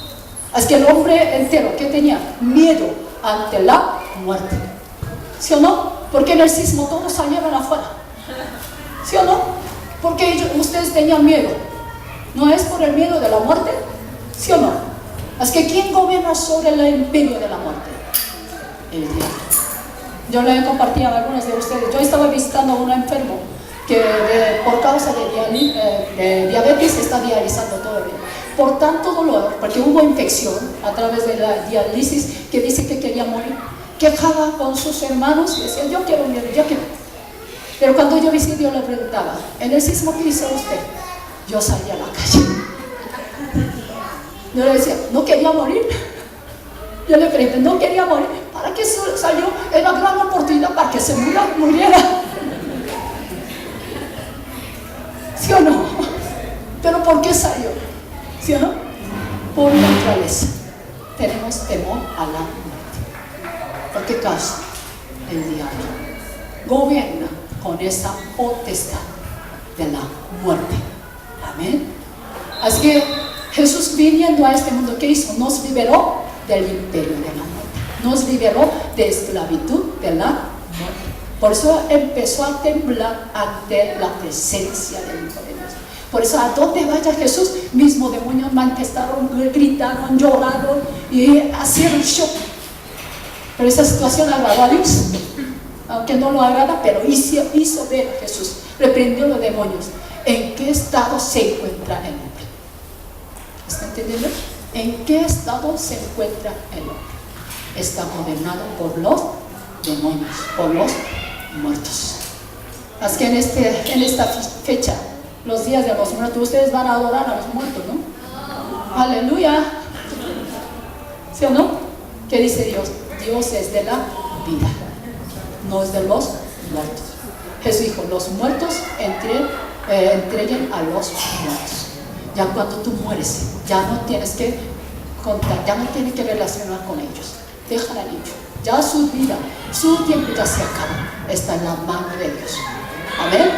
Así que el hombre entero, ¿qué tenía? Miedo ante la muerte. ¿Sí o no? Porque en el sismo todos salieron afuera. ¿Sí o no? Porque ustedes tenían miedo. ¿No es por el miedo de la muerte? ¿Sí o no? Así que ¿quién gobierna sobre el imperio de la muerte? El diablo. Yo le he compartido a algunos de ustedes. Yo estaba visitando a un enfermo que por causa de diabetes está dializando todavía. Por tanto dolor, porque hubo infección a través de la diálisis, que dice que quería morir. Quejaba con sus hermanos y decía, yo quiero morir, yo quiero. Pero cuando yo visité, yo le preguntaba, ¿en el sismo qué hizo usted? Yo salí a la calle. Yo le decía, ¿no quería morir? Yo le pregunté, ¿no quería morir? ¿Para qué salió? Era gran oportunidad para que se muriera. ¿Sí o no? ¿Pero por qué salió? ¿Sí o no? Por naturaleza. Tenemos temor a la muerte. ¿Por qué causa? El diablo gobierna con esa potestad de la muerte. Amén. Así que Jesús, viniendo a este mundo, ¿qué hizo? Nos liberó del imperio de la muerte. Nos liberó de esclavitud de la muerte. Por eso empezó a temblar ante la presencia del Hijo de Dios. Por eso, a donde vaya Jesús, mismo demonios manifestaron, gritaron, lloraron y hacían shock. Pero esa situación agradó a Dios, aunque no lo agrada, pero hizo ver a Jesús, reprendió a los demonios. ¿En qué estado se encuentra el hombre? ¿Está entendiendo? ¿En qué estado se encuentra el hombre? Está gobernado por los demonios, por los muertos. Así que en esta fecha, los días de los muertos, ustedes van a adorar a los muertos, ¿no? Aleluya. ¿Sí o no? ¿Qué dice Dios? Dios es de la vida, no es de los muertos. Jesús dijo, los muertos entreguen a los muertos. Ya cuando tú mueres, ya no tienes que contar, ya no tienes que relacionar con ellos. Déjala limpio. Ya su vida, su tiempo ya se acaba. Está en la mano de Dios. Amén.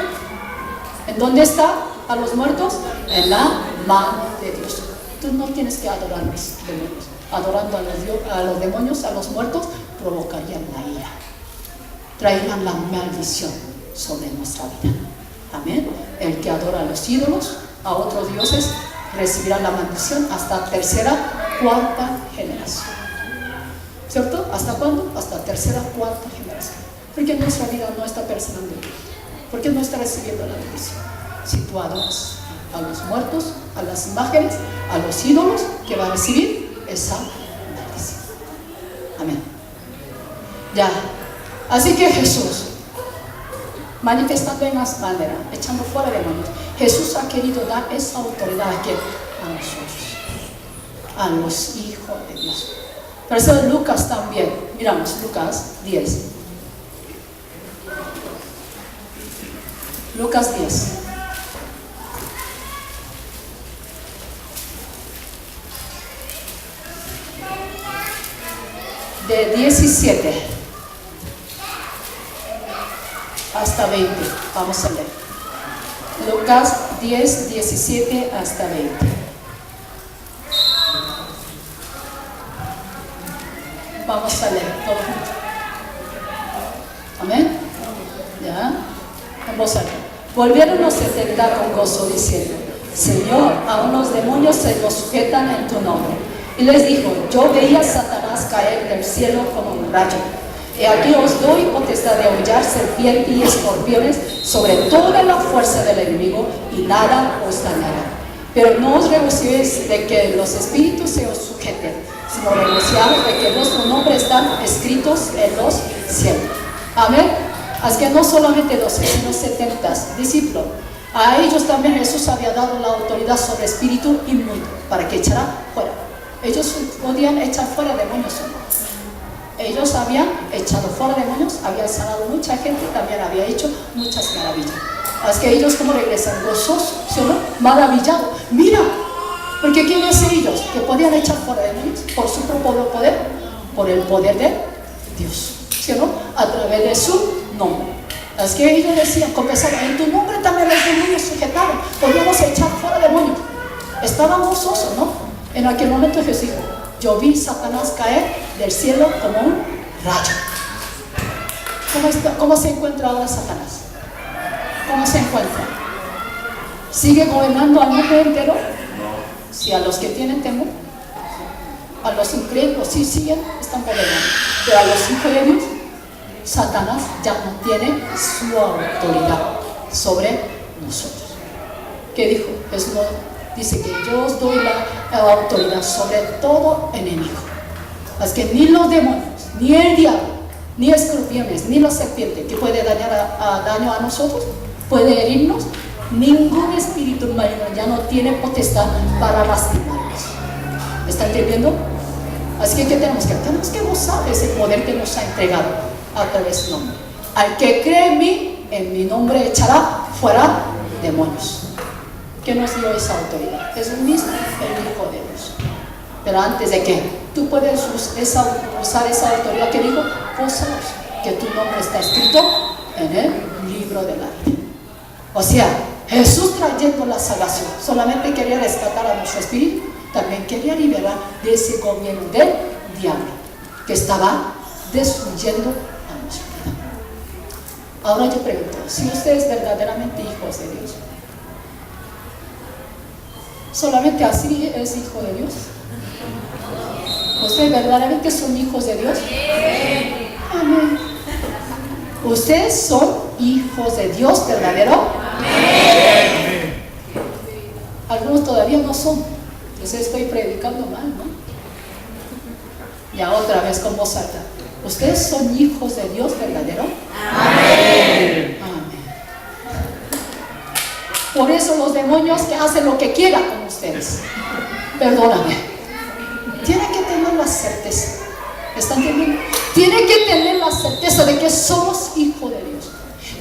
¿En dónde está a los muertos? En la mano de Dios. Tú no tienes que adorar a los demonios. Adorando a los demonios, a los muertos, provocarían la ira. Traerán la maldición sobre nuestra vida. Amén. El que adora a los ídolos, a otros dioses, recibirá la maldición hasta tercera, cuarta generación. ¿Cierto? ¿Hasta cuándo? Hasta tercera, cuarta generación. Porque nuestra vida no está perseverando. Porque no está recibiendo la bendición. Si tú adoras a los muertos, a las imágenes, a los ídolos, que va a recibir esa maldición. Amén. Ya. Así que Jesús, manifestando en las maneras, echando fuera demonios, Jesús ha querido dar esa autoridad a quién? A nosotros, a los hijos de Dios. Por eso Lucas también, miramos Lucas 10. Lucas 10. De 17 hasta 20. Vamos a leer. Lucas 10, 17 hasta 20. Vamos a leer todo junto. Amén. ¿Ya? En voz alta. Volvieron los 70 con gozo diciendo: Señor, aún los demonios se nos sujetan en tu nombre. Y les dijo: yo veía a Satanás caer del cielo como un rayo. Y aquí os doy potestad de hollar serpientes y escorpiones sobre toda la fuerza del enemigo, y nada os dañará. Pero no os regocijéis de que los espíritus se os sujeten, sino regocijaos de que vuestros nombres están escritos en los cielos. Amén. Así que no solamente 12, sino 70 discípulos. A ellos también Jesús había dado la autoridad sobre espíritu inmundo para que echara fuera. Ellos podían echar fuera demonios, ¿no? Ellos habían echado fuera demonios, habían sanado mucha gente, también había hecho muchas maravillas. Así que ellos como regresan gozosos, ¿sí o no? Maravillados. Mira, porque ¿quiénes son ellos? Que podían echar fuera demonios por su propio poder, por el poder de Dios, ¿sí o no? A través de su nombre. Así que ellos decían, confesaban: en tu nombre también los demonios sujetaron, podíamos echar fuera demonios. Estaban gozosos, ¿no? En aquel momento Jesús dijo: yo vi Satanás caer del cielo como un rayo. ¿Cómo se encuentra ahora Satanás? ¿Cómo se encuentra? ¿Sigue gobernando al mundo entero? Si a los que tienen temor, a los incrédulos sí siguen, están gobernando. Pero a los hijos de Dios, Satanás ya no tiene su autoridad sobre nosotros. ¿Qué dijo? Jesús dice que yo os doy la autoridad sobre todo enemigo. Así que ni los demonios, ni el diablo, ni escorpiones, ni los serpientes que puede dañar daño a nosotros, puede herirnos. Ningún espíritu maligno ya no tiene potestad para lastimarnos. ¿Está entendiendo? Así que ¿qué tenemos que hacer? Tenemos que gozar de ese poder que nos ha entregado a través de su nombre. Al que cree en mi nombre echará fuera demonios. ¿Qué nos dio esa autoridad? Es un mismo, el Hijo de Dios. Pero antes de que tú puedes usar esa autoridad que dijo, gozaos, que tu nombre está escrito en el libro de la vida. O sea, Jesús trayendo la salvación, solamente quería rescatar a nuestro espíritu, también quería liberar de ese gobierno del diablo que estaba destruyendo a nuestra vida. Ahora yo pregunto, si usted es verdaderamente hijos de Dios, ¿solamente así es hijo de Dios? ¿Ustedes verdaderamente son hijos de Dios? Amén. ¿Ustedes son hijos de Dios verdadero? Amén. Algunos todavía no son. Entonces estoy predicando mal, ¿no? Ya otra vez con voz alta. ¿Ustedes son hijos de Dios verdadero? Amén. Amén. Por eso los demonios que hacen lo que quieran con ustedes. Perdóname. Tienen que tener la certeza. ¿Están entendiendo? Tienen que tener la certeza de que somos hijos de Dios.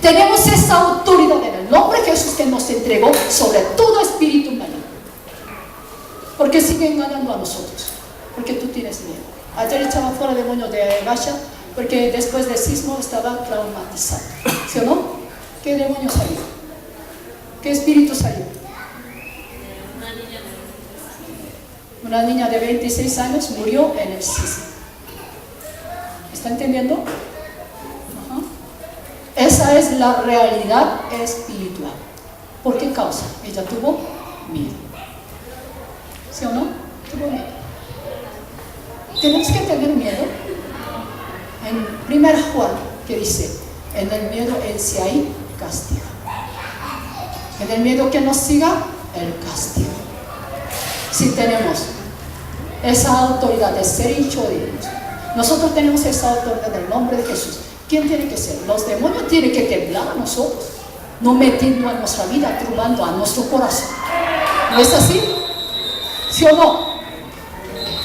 Tenemos esa autoridad en el nombre de Jesús que nos entregó sobre todo espíritu maligno. ¿Por qué siguen ganando a nosotros? Porque tú tienes miedo. Ayer echaba fuera demonios de Gasha porque después del sismo estaba traumatizado. ¿Sí o no? ¿Qué demonio salió? ¿Qué espíritu salió? Una niña de 26 años murió en el sismo. ¿Está entendiendo? Ajá. Esa es la realidad espiritual. ¿Por qué causa? Ella tuvo miedo. ¿Sí o no? Tuvo miedo. Tenemos que tener miedo. En 1 Juan, que dice, en el miedo en sí hay castigo. En el miedo que nos siga, el castigo. Si tenemos esa autoridad de ser hijo de Dios, nosotros tenemos esa autoridad del nombre de Jesús. ¿Quién tiene que ser? Los demonios tienen que temblar a nosotros, no metiendo a nuestra vida, turbando a nuestro corazón. ¿No es así? ¿Sí o no?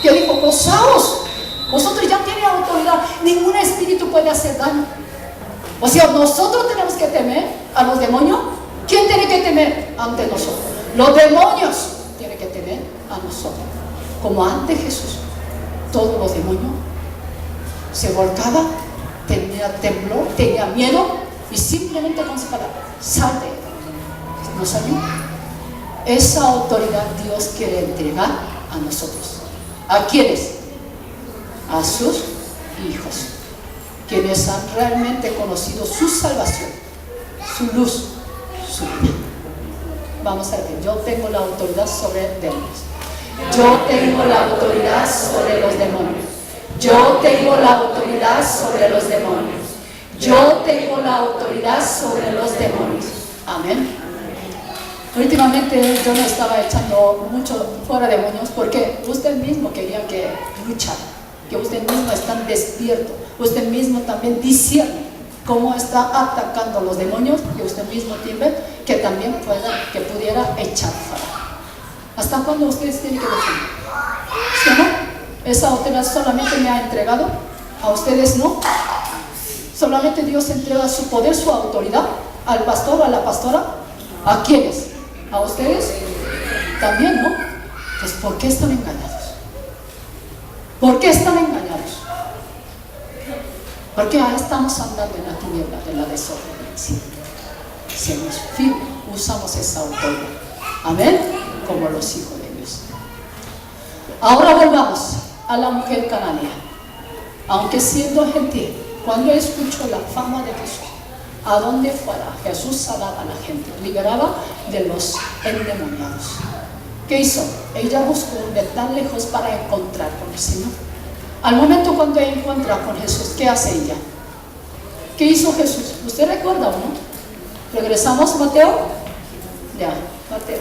¿Qué dijo? Gozaos. Vosotros ya tienen autoridad. Ningún espíritu puede hacer daño. O sea, nosotros tenemos que temer a los demonios. ¿Quién tiene que temer ante nosotros? Los demonios tienen que temer a nosotros. Como ante Jesús, todos los demonios se volcaban, tenía temblor, tenía miedo, y simplemente con su palabra, salte, no salió. Esa autoridad Dios quiere entregar a nosotros. ¿A quiénes? A sus hijos, quienes han realmente conocido su salvación, su luz, su vida. Vamos a ver, yo tengo la autoridad sobre demonios. Yo tengo la autoridad sobre los demonios. Yo tengo la autoridad sobre los demonios. Yo tengo la autoridad sobre los demonios. Amén. Últimamente yo me estaba echando mucho fuera demonios porque usted mismo quería que luchar, que usted mismo está despierto, usted mismo también discierne cómo está atacando a los demonios y usted mismo tiene que también pudiera echar fuera. ¿Hasta cuándo ustedes tienen que defender? ¿Sí o no? Esa autoridad solamente me ha entregado, a ustedes no. Solamente Dios entrega su poder, su autoridad al pastor o a la pastora. ¿A quiénes? ¿A ustedes? También, ¿no? Pues ¿por qué están engañados? ¿Por qué están engañados? Porque estamos andando en la tiniebla de la desobediencia. Seamos firmes, usamos esa autoridad. Amén, como los hijos de Dios. Ahora volvamos a la mujer cananea. Aunque siendo gentil, cuando escuchó la fama de Jesús, a donde fuera, Jesús sanaba a la gente, liberaba de los endemoniados. ¿Qué hizo? Ella buscó de tan lejos para encontrar con el Señor. Al momento cuando encuentra con Jesús, ¿qué hace ella? ¿Qué hizo Jesús? ¿Usted recuerda o no? ¿Regresamos a Mateo? Ya, Mateo.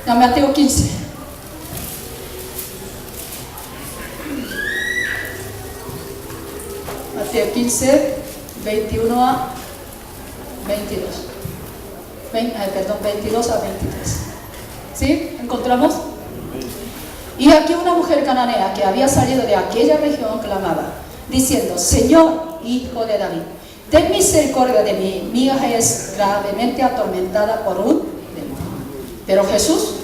Ya, Mateo 15. Mateo 15, 21 a 22. 22 a 23. ¿Sí? ¿Encontramos? Y aquí una mujer cananea que había salido de aquella región clamaba, diciendo: Señor, hijo de David, ten misericordia de mí, mi hija es gravemente atormentada por un demonio. Pero Jesús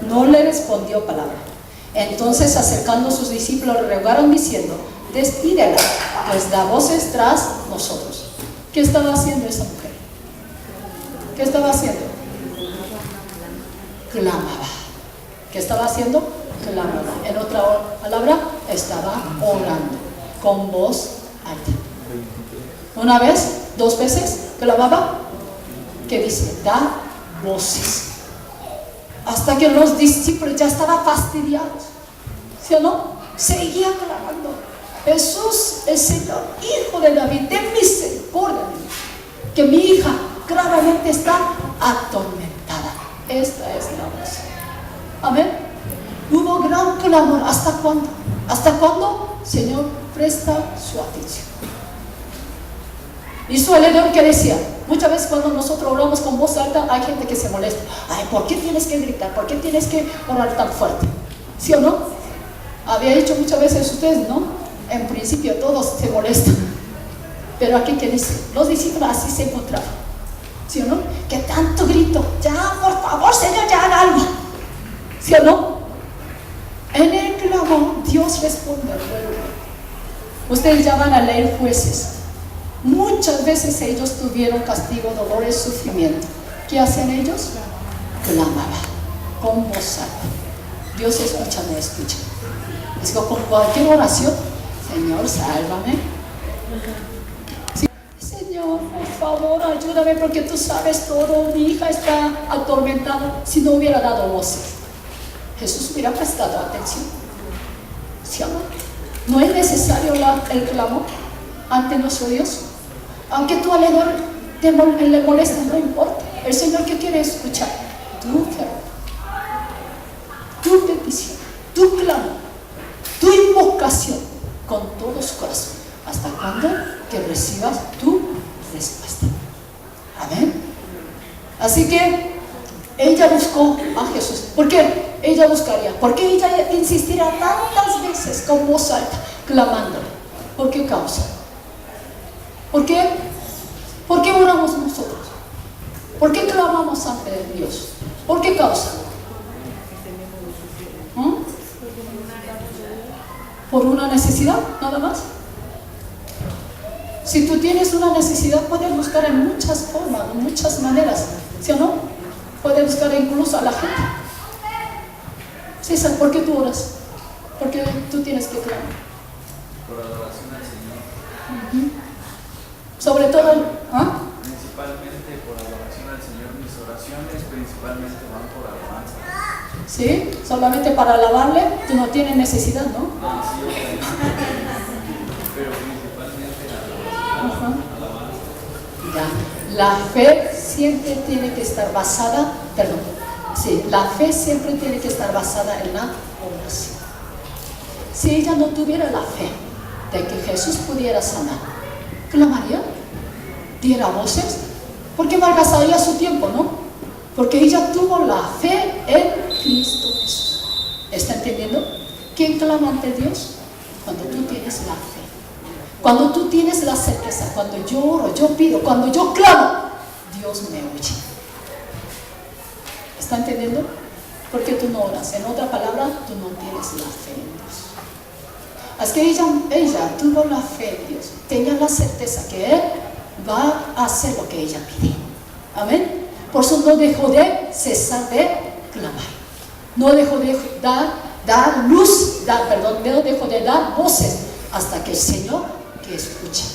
no le respondió palabra. Entonces, acercando a sus discípulos, le rogaron diciendo: despídela, pues da voces tras nosotros. ¿Qué estaba haciendo esa mujer? ¿Qué estaba haciendo? Clamaba. ¿Qué estaba haciendo? Clamaba. En otra palabra, estaba orando con voz alta. Una vez, dos veces, clamaba. ¿Qué dice? Da voces. Hasta que los discípulos ya estaban fastidiados. ¿Sí o no? Seguía clamando: Jesús, el Señor, hijo de David, ten misericordia de mí, que mi hija gravemente está atormentada. Esta es la voz. Amén. Hubo gran clamor. ¿Hasta cuándo? ¿Hasta cuándo? Señor, presta su atención. Y su alrededor, que decía, muchas veces cuando nosotros oramos con voz alta, hay gente que se molesta. Ay, ¿por qué tienes que gritar? ¿Por qué tienes que orar tan fuerte? ¿Sí o no? Había dicho muchas veces ustedes, ¿no? En principio todos se molestan. Pero aquí, ¿qué dice? Los discípulos así se encontraban. ¿Sí o no? Que tanto grito. Ya, por favor, Señor, ya haga algo. ¿Sí o no? En el clamor, Dios responde al pueblo. Ustedes ya van a leer Jueces. Muchas veces ellos tuvieron castigo, dolores, sufrimiento. ¿Qué hacen ellos? Clamaban con voz alta. Dios escucha, me escucha. Es que con cualquier oración, Señor, sálvame. Sí. Señor, por favor, ayúdame porque tú sabes todo. Mi hija está atormentada. Si no hubiera dado voces, Jesús hubiera prestado atención. ¿Sí o no? No es necesario el clamor ante nuestro Dios. Aunque tu alrededor le moleste, no importa. El Señor, ¿qué quiere escuchar? Tu fervor, tu petición, tu clamor, tu invocación con todo su corazón. ¿Hasta cuándo? Que recibas tu respuesta. Amén. Así que ella buscó a Jesús. ¿Por qué ella buscaría? ¿Por qué ella insistirá tantas veces con voz alta, clamándole? ¿Por qué causa? ¿Por qué? ¿Por qué oramos nosotros? ¿Por qué clamamos ante Dios? ¿Por qué causa? ¿Por una necesidad? Nada más. Si tú tienes una necesidad, puedes buscar en muchas formas, en muchas maneras. ¿Sí o no? Puedes buscar incluso a la gente. César, ¿por qué tú oras? ¿Por qué tú tienes que clamar?
Por adoración al Señor.
Sobre todo,
Principalmente por adoración principalmente van por alabanza.
¿Sí? Solamente para alabarle, tú no tienes necesidad, ¿no?
No, sí, pero principalmente
Ajá.
alabanza.
Ya. La fe siempre tiene que estar basada, perdón, sí, la fe siempre tiene que estar basada en la oración. Si ella no tuviera la fe de que Jesús pudiera sanar, clamaría, diera voces, porque malgastaría su tiempo, ¿no? Porque ella tuvo la fe en Cristo Jesús. ¿Está entendiendo? ¿Quién clama ante Dios? Cuando tú tienes la fe. Cuando tú tienes la certeza, cuando yo oro, yo pido, cuando yo clamo, Dios me oye. ¿Está entendiendo? Porque tú no oras. En otra palabra, tú no tienes la fe en Dios. Así que ella tuvo la fe en Dios. Tenía la certeza que Él va a hacer lo que ella pide. Amén. Por eso no dejó de cesar de clamar. No dejó de no dejó de dar voces hasta que el Señor que escuche.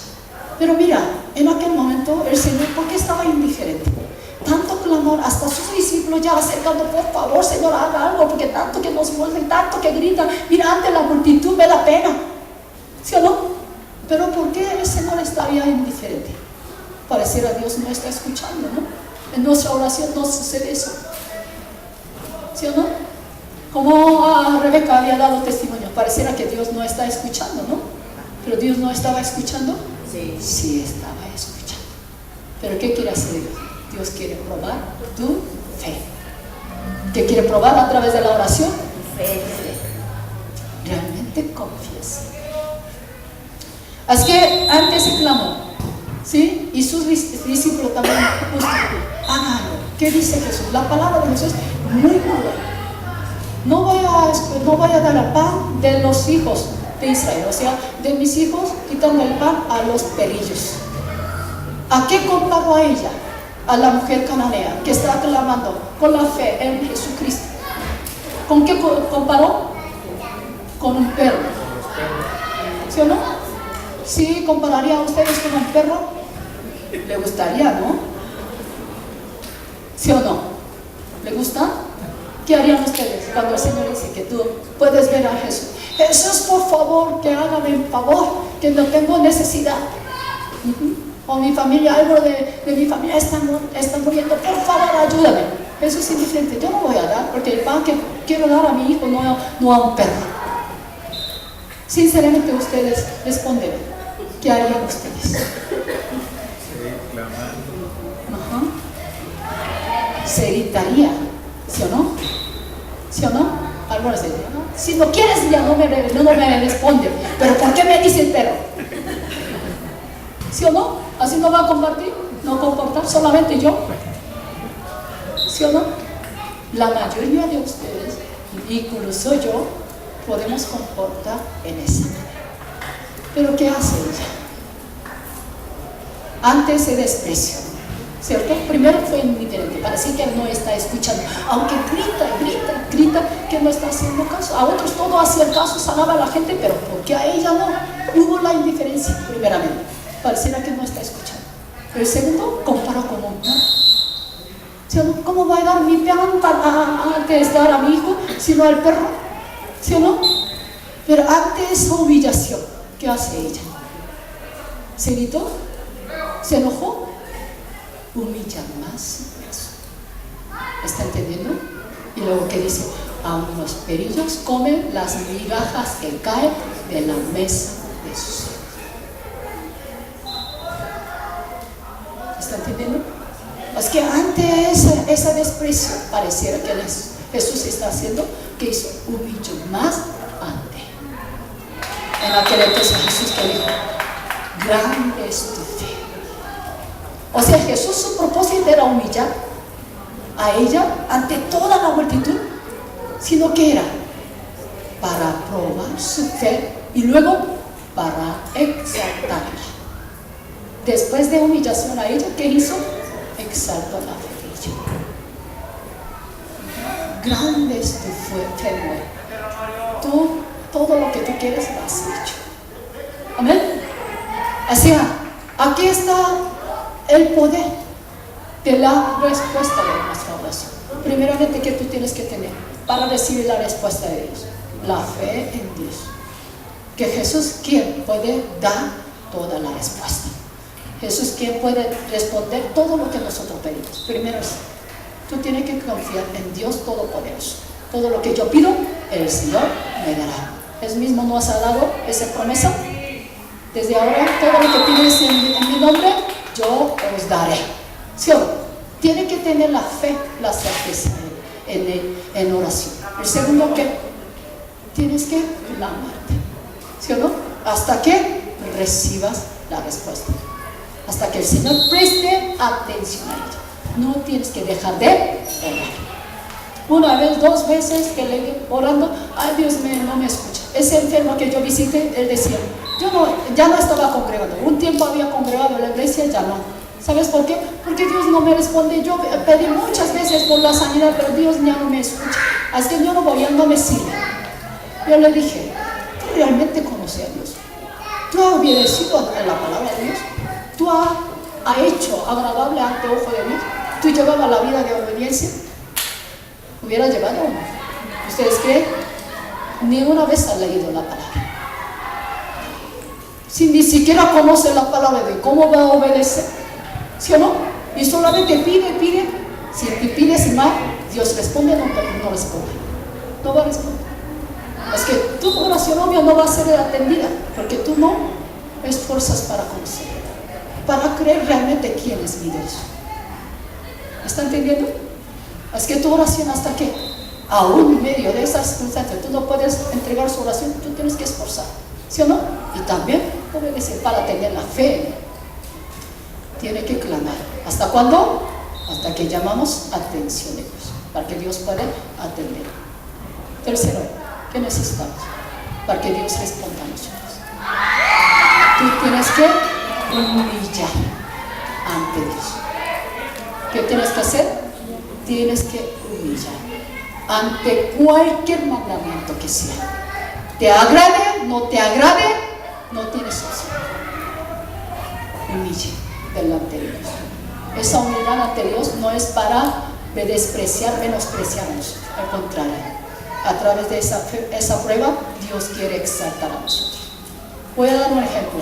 Pero mira, en aquel momento el Señor, ¿por qué estaba indiferente? Tanto clamor, hasta sus discípulos ya acercando, por favor, Señor, haga algo, porque tanto que nos mueven, tanto que gritan, mira, ante la multitud me da pena. ¿Sí o no? Pero ¿por qué el Señor estaba indiferente? Pareciera Dios no está escuchando, ¿no? En nuestra oración no sucede eso. ¿Sí o no? Como a Rebeca había dado testimonio, pareciera que Dios no está escuchando, ¿no? Pero Dios no estaba escuchando. Sí estaba escuchando. Pero ¿qué quiere hacer Dios? Dios quiere probar tu fe. ¿Qué quiere probar a través de la oración? Fe. Realmente confías. Así que antes se clamó, ¿sí? Y sus discípulos también háganlo. ¿Qué dice Jesús? La palabra de Jesús es muy dura. No voy a dar el pan de los hijos de Israel, o sea, de mis hijos, quitando el pan a los perillos. ¿A qué comparó a ella? A la mujer cananea que está clamando con la fe en Jesucristo. ¿Con qué comparó? Con un perro. ¿Sí o no? ¿Sí compararía a ustedes con un perro? Le gustaría, ¿no? ¿Sí o no? ¿Le gusta? ¿Qué harían ustedes cuando el Señor dice que tú puedes ver a Jesús? Jesús, por favor, que hágame un favor, que no tengo necesidad. O mi familia, algo de mi familia está muriendo, por favor, ayúdame. Eso es indiferente. Yo no voy a dar, porque el pan que quiero dar a mi hijo no a un perro. Sinceramente, ustedes responden. ¿Qué harían ustedes? Se gritaría, ¿sí o no? ¿Sí o no? Algunos dicen, si no quieres ya no me responde, pero ¿por qué me dice el perro? ¿Sí o no? ¿Así no va a compartir? ¿No comportar solamente yo? ¿Sí o no? La mayoría de ustedes, incluso yo, podemos comportar en esa manera. ¿Pero qué hace ella? Ante ese desprecio, ¿cierto? Primero fue indiferente, parece que no está escuchando, aunque grita que no está haciendo caso. A otros todo hacía caso, sanaba a la gente, pero porque a ella no. Hubo la indiferencia, primeramente, pareciera que no está escuchando. Pero el segundo, comparó con un perro. ¿Sí o no? ¿Cómo va a dar mi pan antes de dar a mi hijo, sino al perro? ¿Sí o no? Pero ante esa humillación, ¿qué hace ella? ¿Se gritó? ¿Se enojó? Humilla más. ¿Está entendiendo? Y luego que dice, aun los perillos comen las migajas que caen de la mesa de sus hijos. ¿Está entendiendo? Es que ante ese desprecio pareciera que Jesús está haciendo que hizo humillo más ante. En aquel entonces Jesús que dijo, grande es tu fe. O sea, Jesús, su propósito era humillar a ella ante toda la multitud, sino que era para probar su fe y luego para exaltarla. Después de humillación a ella, ¿qué hizo? Exaltó la fe de ella. Grande es tu fe, tú, todo lo que tú quieres lo has hecho. Amén. Así, aquí está el poder de la respuesta de nuestra oración. Primeramente, ¿qué tú tienes que tener para recibir la respuesta de Dios? La fe en Dios. Que Jesús, quien puede dar toda la respuesta. Jesús, quien puede responder todo lo que nosotros pedimos. Primero, tú tienes que confiar en Dios Todopoderoso. Todo lo que yo pido, el Señor me dará. Él mismo nos ha dado esa promesa. Desde ahora, todo lo que pides en mi nombre, yo os daré. ¿Sí o no? Tiene que tener la fe, la certeza en oración. El segundo, que tienes que clamarte. ¿Sí o no? Hasta que recibas la respuesta. Hasta que el Señor preste atención a ella. No tienes que dejar de orar. Una vez, dos veces que le orando, ay Dios mío, no me escucha. Ese enfermo que yo visité, él decía, ya no estaba congregando. Un tiempo había congregado en la iglesia, ya no. ¿Sabes por qué? Porque Dios no me responde. Yo pedí muchas veces por la sanidad, pero Dios ya no me escucha. Así que yo no voy, no me sirve. Yo le dije, ¿tú realmente conoces a Dios? ¿Tú has obedecido a la palabra de Dios? ¿Tú has hecho agradable ante ojo de Dios? ¿Tú llevabas la vida de obediencia? ¿Hubiera llevado o no? ¿Ustedes creen? Ni una vez han leído la palabra. Si ni siquiera conoce la palabra de ¿cómo va a obedecer? ¿Sí o no? Y solamente pide. Si pides mal, Dios responde o no responde. No va a responder. Es que tu oración obvia no va a ser atendida, porque tú no esfuerzas para conocer, para creer realmente quién es mi Dios. ¿Está entendiendo? Es que tu oración, hasta que aún en medio de esas circunstancias tú no puedes entregar su oración, tú tienes que esforzar, ¿sí o no? Y también obedecer para tener la fe. Tiene que clamar. ¿Hasta cuándo? Hasta que llamamos atención de Dios, para que Dios pueda atender. Tercero, ¿qué necesitamos? Para que Dios responda a nosotros. Tú tienes que humillar ante Dios. ¿Qué tienes que hacer? Tienes que humillar ante cualquier mandamiento que sea. Te agrade, no te agrade, no tienes opción. Humille delante de Dios. Esa humildad ante Dios no es para menospreciarnos. Al contrario, a través de esa prueba, Dios quiere exaltar a nosotros. Voy a dar un ejemplo.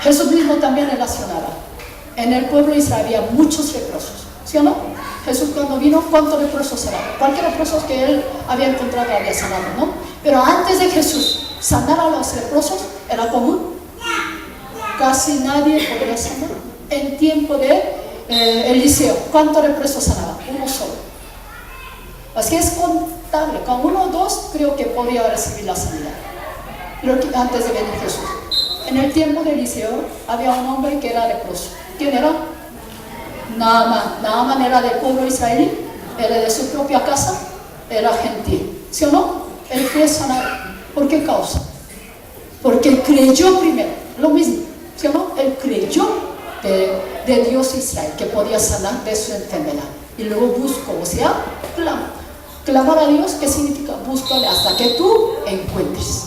Jesús mismo también relacionaba. En el pueblo de Israel había muchos leprosos, ¿sí o no? Jesús cuando vino, ¿cuántos leprosos eran? Cualquier leproso que él había encontrado había sanado, ¿no? Pero antes de Jesús sanar a los leprosos era común. Casi nadie podía sanar. En tiempo de Eliseo, ¿cuántos leprosos sanaba? Uno solo. Así que es contable. Con uno o dos creo que podía recibir la sanidad. Pero antes de venir Jesús. En el tiempo de Eliseo había un hombre que era leproso. ¿Quién era? Naaman. Naaman era del pueblo israelí, era de su propia casa, era gentil. ¿Sí o no? Él fue sanado. ¿Por qué causa? Porque él creyó primero. Lo mismo. ¿Sí o no? Él creyó de Dios Israel, que podía sanar de su enfermedad. Y luego buscó, o sea, clama. Clamar a Dios, ¿qué significa? Búscale hasta que tú encuentres.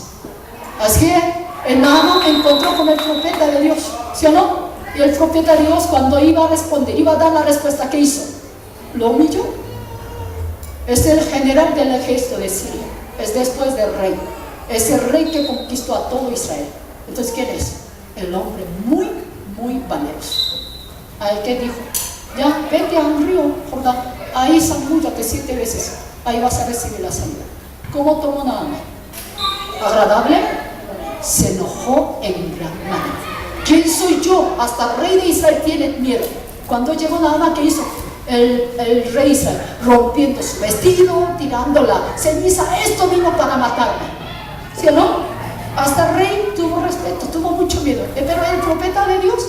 Así que Naaman encontró con el profeta de Dios. ¿Sí o no? Y el profeta de Dios, cuando iba a responder, iba a dar la respuesta, ¿qué hizo? Lo humilló. Es el general del ejército de Siria. Es después del rey. Es el rey que conquistó a todo Israel. Entonces, ¿quién es? El hombre muy, muy valeroso. Al que dijo, ya, vete a un río, Jordán. Ahí zambúllate 7 veces. Ahí vas a recibir la sanidad. ¿Cómo tomó Naaman? ¿Agradable? Se enojó en gran manera. ¿Quién soy yo? Hasta el rey de Israel tiene miedo. Cuando llegó Naaman, ¿qué hizo? El rey Israel, rompiendo su vestido, tirando la ceniza. Esto vino para matarme. ¿Sí o no? Hasta el rey tuvo respeto, tuvo mucho miedo. Pero el profeta de Dios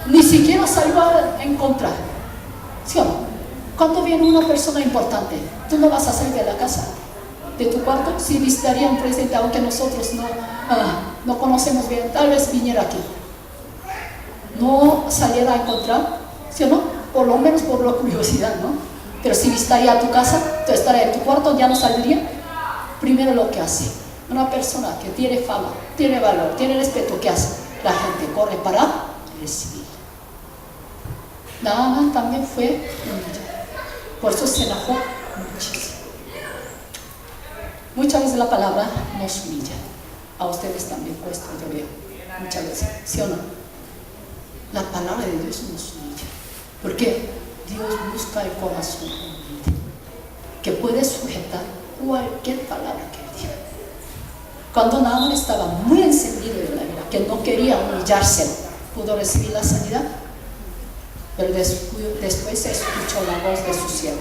ni siquiera salió a encontrar. ¿Sí o no? Cuando viene una persona importante, tú no vas a salir de la casa, de tu cuarto. Si visitaría un presidente, aunque nosotros no conocemos bien, tal vez viniera aquí. No saliera a encontrar, ¿sí o no? Por lo menos por la curiosidad, ¿no? Pero si visitaría a tu casa, tú estarías en tu cuarto, ya no saldría. Primero lo que hace una persona que tiene fama, tiene valor, tiene respeto, ¿qué hace? La gente corre para recibir. Naaman también fue humillado. Por eso se enojó muchísimo. Muchas veces la palabra nos humilla. A ustedes también cuesta, yo veo. Muchas veces, ¿sí o no? La palabra de Dios nos humilla. Porque Dios busca el corazón humilde, que puede sujetar cualquier palabra que él diga. Cuando Naaman estaba muy encendido de la ira, que no quería humillarse, pudo recibir la sanidad. Pero después se escuchó la voz de su siervo.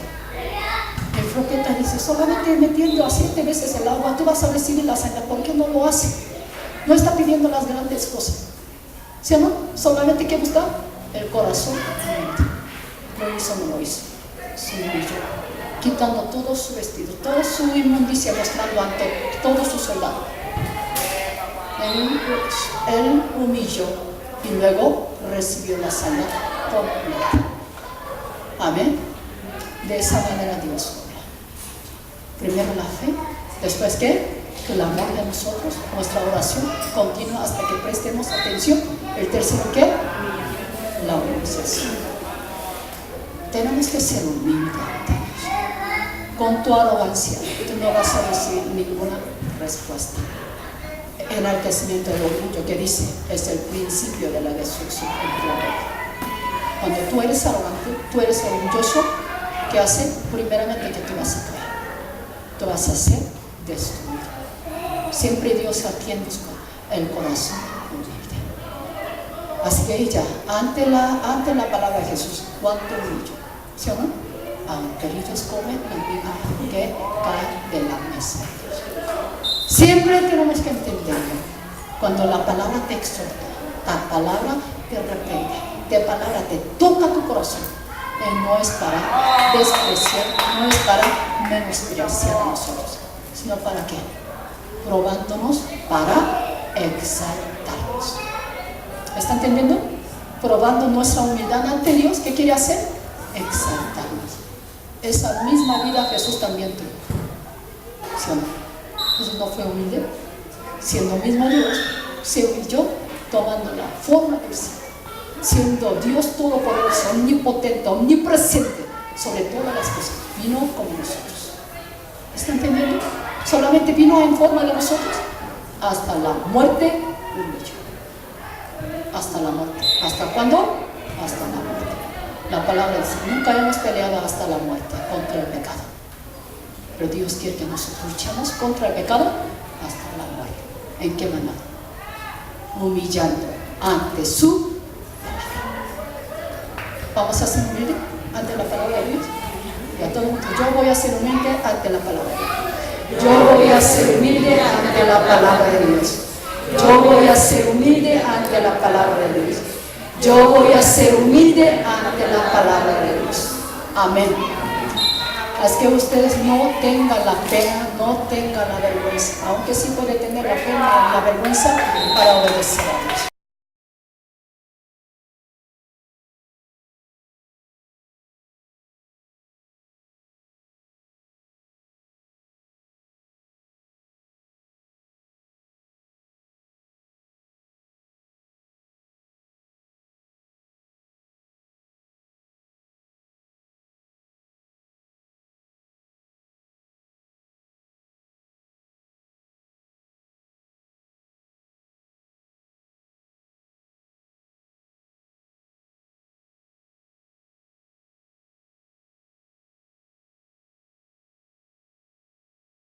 El profeta dice: solamente metiendo a 7 veces el agua, tú vas a recibir la sanidad. ¿Por qué no lo hace? No está pidiendo las grandes cosas, ¿sí o no? Solamente que busca el corazón humilde. Lo hizo, no lo hizo. Se humilló, quitando todo su vestido, toda su inmundicia, mostrando ante todos sus soldados. Él humilló y luego recibió la sanidad completa. Amén. De esa manera Dios obra. Primero la fe, después ¿qué? El amor de nosotros, nuestra oración continua hasta que prestemos atención. El tercero ¿qué? La humillación. Tenemos que ser humildes ante Dios. Con tu arrogancia tú no vas a recibir ninguna respuesta. El enaltecimiento del orgullo, que dice, es el principio de la destrucción. Cuando tú eres arrogante, tú eres orgulloso, ¿qué hace? Primeramente que tú vas a caer, tú vas a ser destruido. Siempre Dios atiende con el corazón humilde. Así que ella, ante la palabra de Jesús, ¿cuánto humillo? ¿Sí o no? Aunque ellos comen la miga que cae de la mesa. Siempre tenemos que entenderlo. Cuando la palabra te exhorta, la palabra te reprende, la palabra te toca tu corazón, no es para despreciar, no es para menospreciar a nosotros, sino para qué? Probándonos para exaltarnos. ¿Está entendiendo? Probando nuestra humildad ante Dios. ¿Qué quiere hacer? Exaltarnos. Esa misma vida Jesús también tuvo, ¿sí o no? Jesús no fue humilde, siendo mismo Dios, se humilló tomando la forma del cielo, siendo Dios todopoderoso, omnipotente, omnipresente sobre todas las cosas. Vino como nosotros. ¿Está entendiendo? Solamente vino en forma de nosotros. Hasta la muerte humilló. Hasta la muerte. ¿Hasta cuándo? Hasta la muerte. La palabra dice: nunca hemos peleado hasta la muerte contra el pecado. Pero Dios quiere que nosotros luchemos contra el pecado hasta la muerte. ¿En qué manera? Humillando ante su palabra. Vamos a ser humildes ante la palabra de Dios. Y a todo el mundo: yo voy a ser humilde ante la palabra de Dios. Yo voy a ser humilde ante la palabra de Dios. Yo voy a ser humilde ante la palabra de Dios. Yo voy a ser humilde ante la palabra de Dios. Amén. Es que ustedes no tengan la pena, no tengan la vergüenza, aunque sí puede tener la pena y la vergüenza para obedecer a Dios.